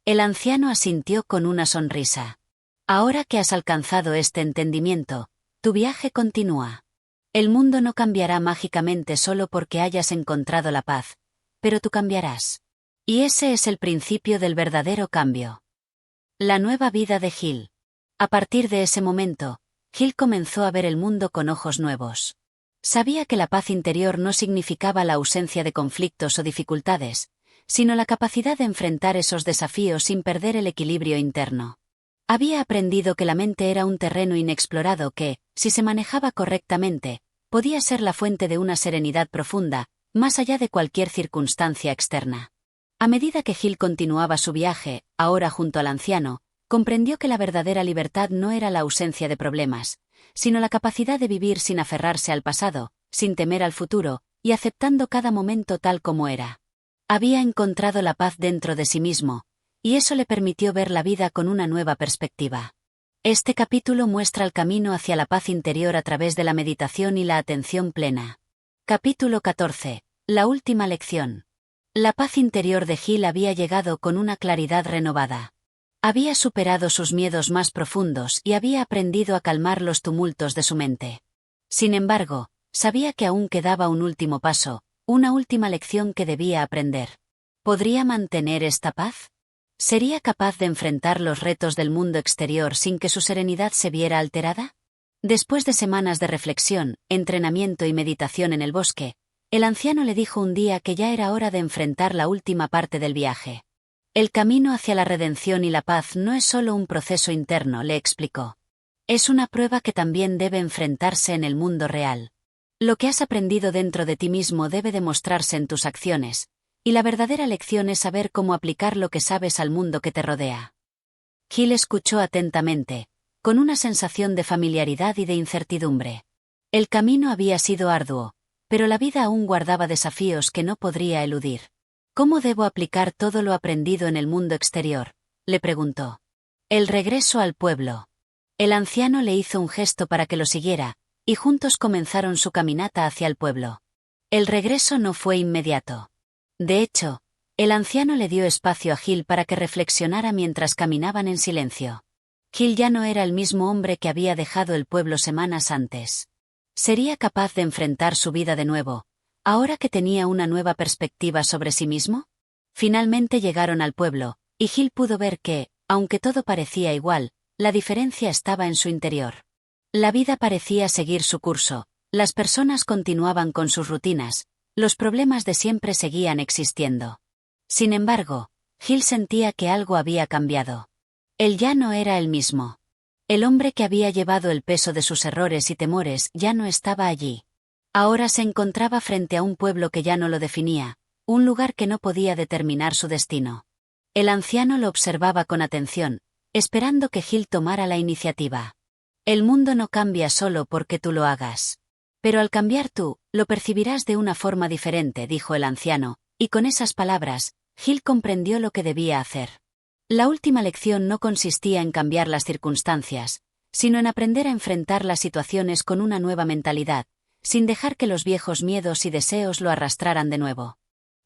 El anciano asintió con una sonrisa. Ahora que has alcanzado este entendimiento, tu viaje continúa. El mundo no cambiará mágicamente solo porque hayas encontrado la paz, pero tú cambiarás. Y ese es el principio del verdadero cambio. La nueva vida de Hill. A partir de ese momento, Hill comenzó a ver el mundo con ojos nuevos. Sabía que la paz interior no significaba la ausencia de conflictos o dificultades, sino la capacidad de enfrentar esos desafíos sin perder el equilibrio interno. Había aprendido que la mente era un terreno inexplorado que, si se manejaba correctamente, podía ser la fuente de una serenidad profunda, más allá de cualquier circunstancia externa. A medida que Hill continuaba su viaje, ahora junto al anciano, comprendió que la verdadera libertad no era la ausencia de problemas, sino la capacidad de vivir sin aferrarse al pasado, sin temer al futuro, y aceptando cada momento tal como era. Había encontrado la paz dentro de sí mismo, y eso le permitió ver la vida con una nueva perspectiva. Este capítulo muestra el camino hacia la paz interior a través de la meditación y la atención plena. Capítulo 14. La última lección. La paz interior de Hill había llegado con una claridad renovada. Había superado sus miedos más profundos y había aprendido a calmar los tumultos de su mente. Sin embargo, sabía que aún quedaba un último paso, una última lección que debía aprender. ¿Podría mantener esta paz? ¿Sería capaz de enfrentar los retos del mundo exterior sin que su serenidad se viera alterada? Después de semanas de reflexión, entrenamiento y meditación en el bosque, el anciano le dijo un día que ya era hora de enfrentar la última parte del viaje. El camino hacia la redención y la paz no es solo un proceso interno, le explicó. Es una prueba que también debe enfrentarse en el mundo real. Lo que has aprendido dentro de ti mismo debe demostrarse en tus acciones, Y la verdadera lección es saber cómo aplicar lo que sabes al mundo que te rodea. Gil escuchó atentamente, con una sensación de familiaridad y de incertidumbre. El camino había sido arduo, pero la vida aún guardaba desafíos que no podría eludir. ¿Cómo debo aplicar todo lo aprendido en el mundo exterior?, le preguntó. El regreso al pueblo. El anciano le hizo un gesto para que lo siguiera, y juntos comenzaron su caminata hacia el pueblo. El regreso no fue inmediato. De hecho, el anciano le dio espacio a Gil para que reflexionara mientras caminaban en silencio. Gil ya no era el mismo hombre que había dejado el pueblo semanas antes. ¿Sería capaz de enfrentar su vida de nuevo, ahora que tenía una nueva perspectiva sobre sí mismo? Finalmente llegaron al pueblo, y Gil pudo ver que, aunque todo parecía igual, la diferencia estaba en su interior. La vida parecía seguir su curso, las personas continuaban con sus rutinas, los problemas de siempre seguían existiendo. Sin embargo, Gil sentía que algo había cambiado. Él ya no era el mismo. El hombre que había llevado el peso de sus errores y temores ya no estaba allí. Ahora se encontraba frente a un pueblo que ya no lo definía, un lugar que no podía determinar su destino. El anciano lo observaba con atención, esperando que Gil tomara la iniciativa. El mundo no cambia solo porque tú lo hagas. Pero al cambiar tú, lo percibirás de una forma diferente, dijo el anciano, y con esas palabras, Gil comprendió lo que debía hacer. La última lección no consistía en cambiar las circunstancias, sino en aprender a enfrentar las situaciones con una nueva mentalidad, sin dejar que los viejos miedos y deseos lo arrastraran de nuevo.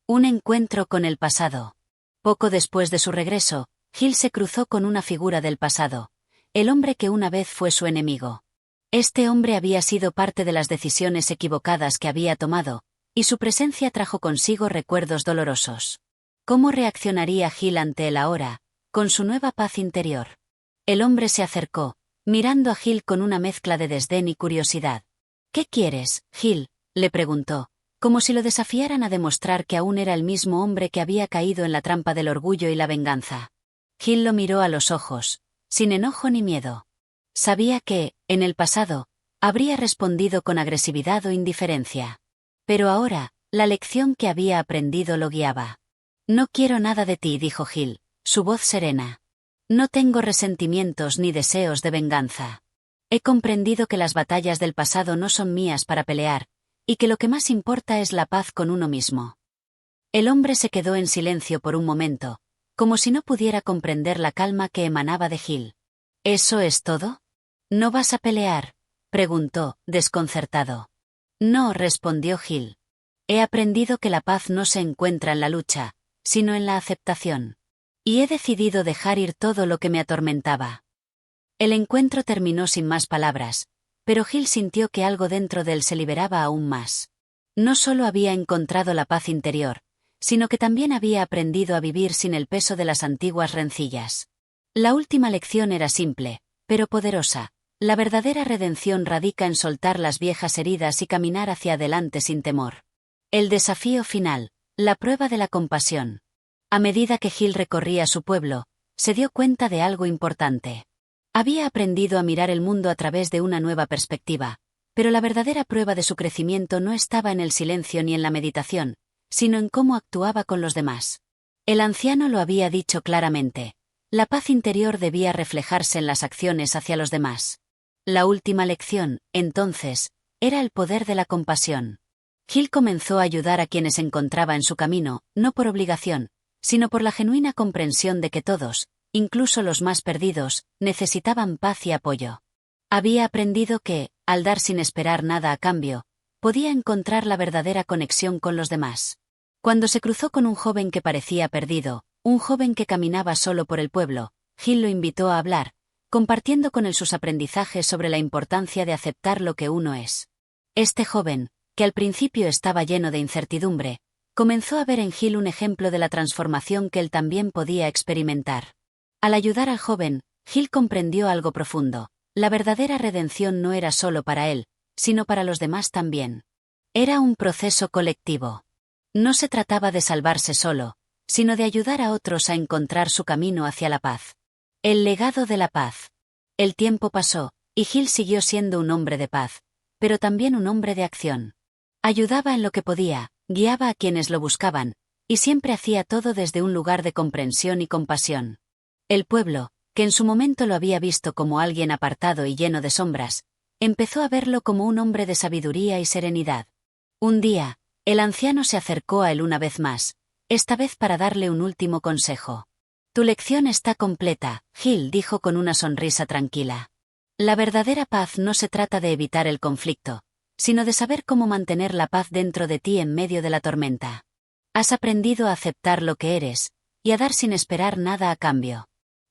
Un encuentro con el pasado. Poco después de su regreso, Gil se cruzó con una figura del pasado, el hombre que una vez fue su enemigo. Este hombre había sido parte de las decisiones equivocadas que había tomado, y su presencia trajo consigo recuerdos dolorosos. ¿Cómo reaccionaría Gil ante él ahora, con su nueva paz interior? El hombre se acercó, mirando a Gil con una mezcla de desdén y curiosidad. ¿Qué quieres, Gil?, le preguntó, como si lo desafiaran a demostrar que aún era el mismo hombre que había caído en la trampa del orgullo y la venganza. Gil lo miró a los ojos, sin enojo ni miedo. Sabía que, en el pasado, habría respondido con agresividad o indiferencia. Pero ahora, la lección que había aprendido lo guiaba. No quiero nada de ti, dijo Gil, su voz serena. No tengo resentimientos ni deseos de venganza. He comprendido que las batallas del pasado no son mías para pelear, y que lo que más importa es la paz con uno mismo. El hombre se quedó en silencio por un momento, como si no pudiera comprender la calma que emanaba de Gil. ¿Eso es todo? ¿No vas a pelear?, preguntó, desconcertado. No, respondió Gil. He aprendido que la paz no se encuentra en la lucha, sino en la aceptación. Y he decidido dejar ir todo lo que me atormentaba. El encuentro terminó sin más palabras, pero Gil sintió que algo dentro de él se liberaba aún más. No solo había encontrado la paz interior, sino que también había aprendido a vivir sin el peso de las antiguas rencillas. La última lección era simple, pero poderosa. La verdadera redención radica en soltar las viejas heridas y caminar hacia adelante sin temor. El desafío final, la prueba de la compasión. A medida que Gil recorría su pueblo, se dio cuenta de algo importante. Había aprendido a mirar el mundo a través de una nueva perspectiva, pero la verdadera prueba de su crecimiento no estaba en el silencio ni en la meditación, sino en cómo actuaba con los demás. El anciano lo había dicho claramente. La paz interior debía reflejarse en las acciones hacia los demás. La última lección, entonces, era el poder de la compasión. Gil comenzó a ayudar a quienes encontraba en su camino, no por obligación, sino por la genuina comprensión de que todos, incluso los más perdidos, necesitaban paz y apoyo. Había aprendido que, al dar sin esperar nada a cambio, podía encontrar la verdadera conexión con los demás. Cuando se cruzó con un joven que parecía perdido, un joven que caminaba solo por el pueblo, Gil lo invitó a hablar, compartiendo con él sus aprendizajes sobre la importancia de aceptar lo que uno es. Este joven, que al principio estaba lleno de incertidumbre, comenzó a ver en Gil un ejemplo de la transformación que él también podía experimentar. Al ayudar al joven, Gil comprendió algo profundo. La verdadera redención no era solo para él, sino para los demás también. Era un proceso colectivo. No se trataba de salvarse solo, sino de ayudar a otros a encontrar su camino hacia la paz. El legado de la paz. El tiempo pasó, y Gil siguió siendo un hombre de paz, pero también un hombre de acción. Ayudaba en lo que podía, guiaba a quienes lo buscaban, y siempre hacía todo desde un lugar de comprensión y compasión. El pueblo, que en su momento lo había visto como alguien apartado y lleno de sombras, empezó a verlo como un hombre de sabiduría y serenidad. Un día, el anciano se acercó a él una vez más, esta vez para darle un último consejo. Tu lección está completa, Gil dijo con una sonrisa tranquila. La verdadera paz no se trata de evitar el conflicto, sino de saber cómo mantener la paz dentro de ti en medio de la tormenta. Has aprendido a aceptar lo que eres, y a dar sin esperar nada a cambio.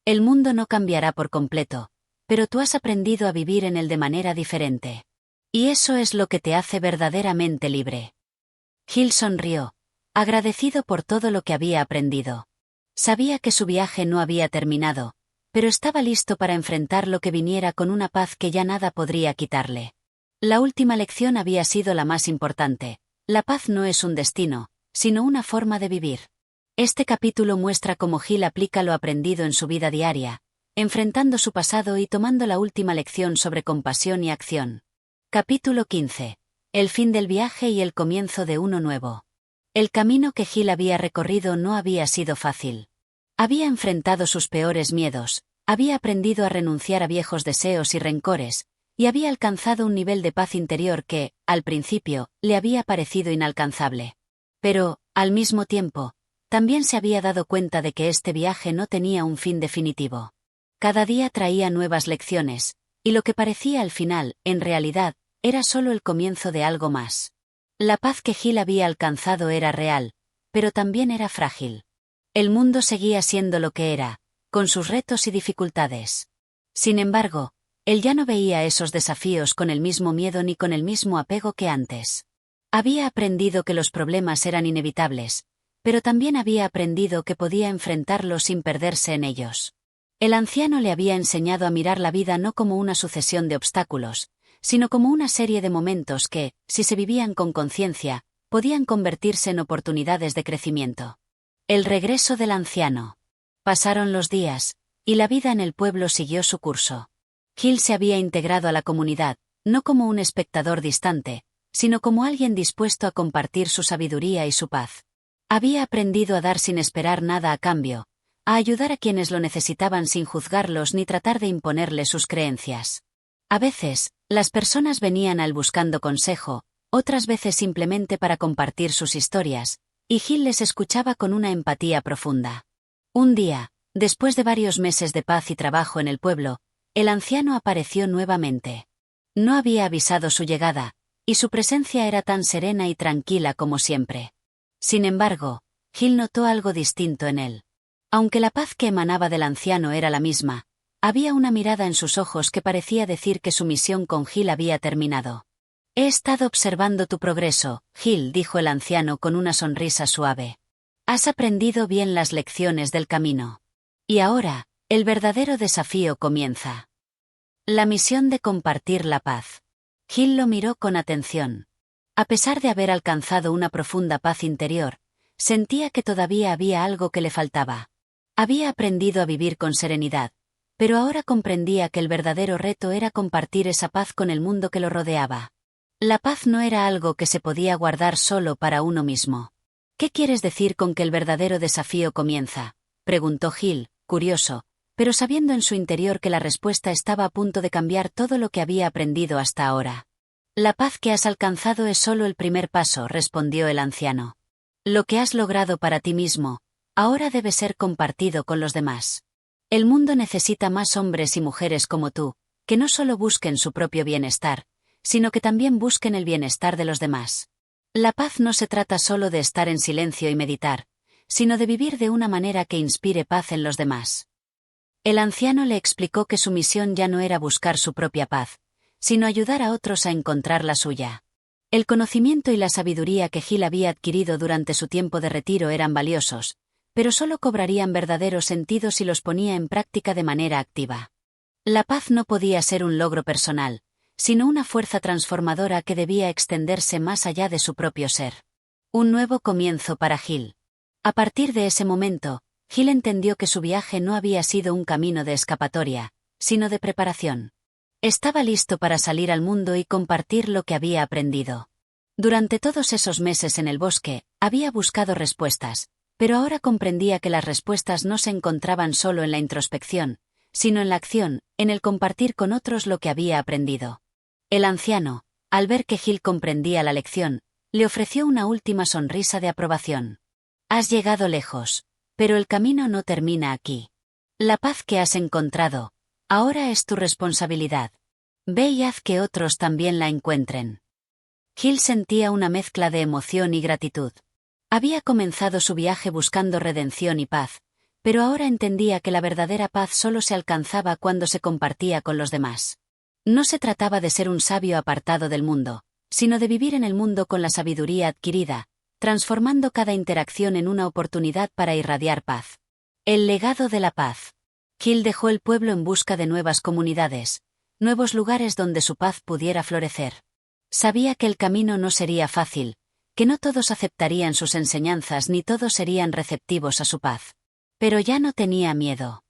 El mundo no cambiará por completo, pero tú has aprendido a vivir en él de manera diferente. Y eso es lo que te hace verdaderamente libre. Gil sonrió, agradecido por todo lo que había aprendido. Sabía que su viaje no había terminado, pero estaba listo para enfrentar lo que viniera con una paz que ya nada podría quitarle. La última lección había sido la más importante. La paz no es un destino, sino una forma de vivir. Este capítulo muestra cómo Gil aplica lo aprendido en su vida diaria, enfrentando su pasado y tomando la última lección sobre compasión y acción. Capítulo 15. El fin del viaje y el comienzo de uno nuevo. El camino que Gil había recorrido no había sido fácil. Había enfrentado sus peores miedos, había aprendido a renunciar a viejos deseos y rencores, y había alcanzado un nivel de paz interior que, al principio, le había parecido inalcanzable. Pero, al mismo tiempo, también se había dado cuenta de que este viaje no tenía un fin definitivo. Cada día traía nuevas lecciones, y lo que parecía al final, en realidad, era solo el comienzo de algo más. La paz que Gil había alcanzado era real, pero también era frágil. El mundo seguía siendo lo que era, con sus retos y dificultades. Sin embargo, él ya no veía esos desafíos con el mismo miedo ni con el mismo apego que antes. Había aprendido que los problemas eran inevitables, pero también había aprendido que podía enfrentarlos sin perderse en ellos. El anciano le había enseñado a mirar la vida no como una sucesión de obstáculos, sino como una serie de momentos que, si se vivían con conciencia, podían convertirse en oportunidades de crecimiento. El regreso del anciano. Pasaron los días, y la vida en el pueblo siguió su curso. Gil se había integrado a la comunidad, no como un espectador distante, sino como alguien dispuesto a compartir su sabiduría y su paz. Había aprendido a dar sin esperar nada a cambio, a ayudar a quienes lo necesitaban sin juzgarlos ni tratar de imponerles sus creencias. A veces, las personas venían a él buscando consejo, otras veces simplemente para compartir sus historias, y Gil les escuchaba con una empatía profunda. Un día, después de varios meses de paz y trabajo en el pueblo, el anciano apareció nuevamente. No había avisado su llegada, y su presencia era tan serena y tranquila como siempre. Sin embargo, Gil notó algo distinto en él. Aunque la paz que emanaba del anciano era la misma, había una mirada en sus ojos que parecía decir que su misión con Gil había terminado. He estado observando tu progreso, Gil, dijo el anciano con una sonrisa suave. Has aprendido bien las lecciones del camino. Y ahora, el verdadero desafío comienza. La misión de compartir la paz. Gil lo miró con atención. A pesar de haber alcanzado una profunda paz interior, sentía que todavía había algo que le faltaba. Había aprendido a vivir con serenidad, pero ahora comprendía que el verdadero reto era compartir esa paz con el mundo que lo rodeaba. La paz no era algo que se podía guardar solo para uno mismo. ¿Qué quieres decir con que el verdadero desafío comienza?, preguntó Gil, curioso, pero sabiendo en su interior que la respuesta estaba a punto de cambiar todo lo que había aprendido hasta ahora. La paz que has alcanzado es solo el primer paso, respondió el anciano. Lo que has logrado para ti mismo, ahora debe ser compartido con los demás. El mundo necesita más hombres y mujeres como tú, que no solo busquen su propio bienestar, sino que también busquen el bienestar de los demás. La paz no se trata solo de estar en silencio y meditar, sino de vivir de una manera que inspire paz en los demás. El anciano le explicó que su misión ya no era buscar su propia paz, sino ayudar a otros a encontrar la suya. El conocimiento y la sabiduría que Gil había adquirido durante su tiempo de retiro eran valiosos, pero solo cobrarían verdadero sentido si los ponía en práctica de manera activa. La paz no podía ser un logro personal, sino una fuerza transformadora que debía extenderse más allá de su propio ser. Un nuevo comienzo para Gil. A partir de ese momento, Gil entendió que su viaje no había sido un camino de escapatoria, sino de preparación. Estaba listo para salir al mundo y compartir lo que había aprendido. Durante todos esos meses en el bosque, había buscado respuestas, pero ahora comprendía que las respuestas no se encontraban solo en la introspección, sino en la acción, en el compartir con otros lo que había aprendido. El anciano, al ver que Gil comprendía la lección, le ofreció una última sonrisa de aprobación. Has llegado lejos, pero el camino no termina aquí. La paz que has encontrado, ahora es tu responsabilidad. Ve y haz que otros también la encuentren. Gil sentía una mezcla de emoción y gratitud. Había comenzado su viaje buscando redención y paz, pero ahora entendía que la verdadera paz solo se alcanzaba cuando se compartía con los demás. No se trataba de ser un sabio apartado del mundo, sino de vivir en el mundo con la sabiduría adquirida, transformando cada interacción en una oportunidad para irradiar paz. El legado de la paz. Gil dejó el pueblo en busca de nuevas comunidades, nuevos lugares donde su paz pudiera florecer. Sabía que el camino no sería fácil, que no todos aceptarían sus enseñanzas ni todos serían receptivos a su paz. Pero ya no tenía miedo.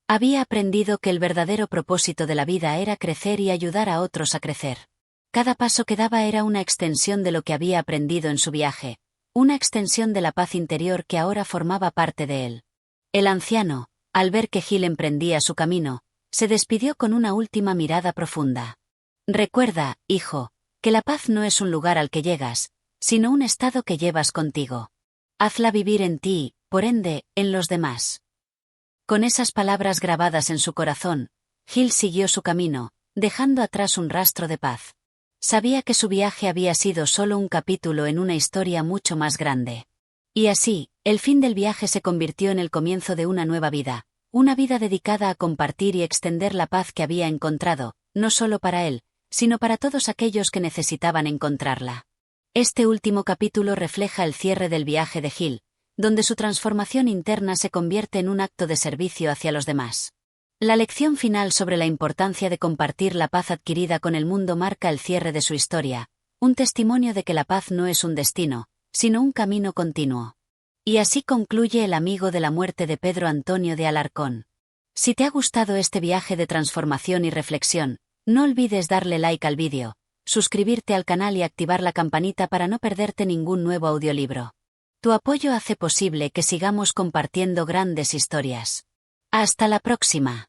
Había aprendido que el verdadero propósito de la vida era crecer y ayudar a otros a crecer. Cada paso que daba era una extensión de lo que había aprendido en su viaje, una extensión de la paz interior que ahora formaba parte de él. El anciano, al ver que Gil emprendía su camino, se despidió con una última mirada profunda. Recuerda, hijo, que la paz no es un lugar al que llegas, sino un estado que llevas contigo. Hazla vivir en ti, por ende, en los demás. Con esas palabras grabadas en su corazón, Gil siguió su camino, dejando atrás un rastro de paz. Sabía que su viaje había sido solo un capítulo en una historia mucho más grande. Y así, el fin del viaje se convirtió en el comienzo de una nueva vida, una vida dedicada a compartir y extender la paz que había encontrado, no solo para él, sino para todos aquellos que necesitaban encontrarla. Este último capítulo refleja el cierre del viaje de Gil, donde su transformación interna se convierte en un acto de servicio hacia los demás. La lección final sobre la importancia de compartir la paz adquirida con el mundo marca el cierre de su historia, un testimonio de que la paz no es un destino, sino un camino continuo. Y así concluye El amigo de la muerte de Pedro Antonio de Alarcón. Si te ha gustado este viaje de transformación y reflexión, no olvides darle like al vídeo, suscribirte al canal y activar la campanita para no perderte ningún nuevo audiolibro. Tu apoyo hace posible que sigamos compartiendo grandes historias. Hasta la próxima.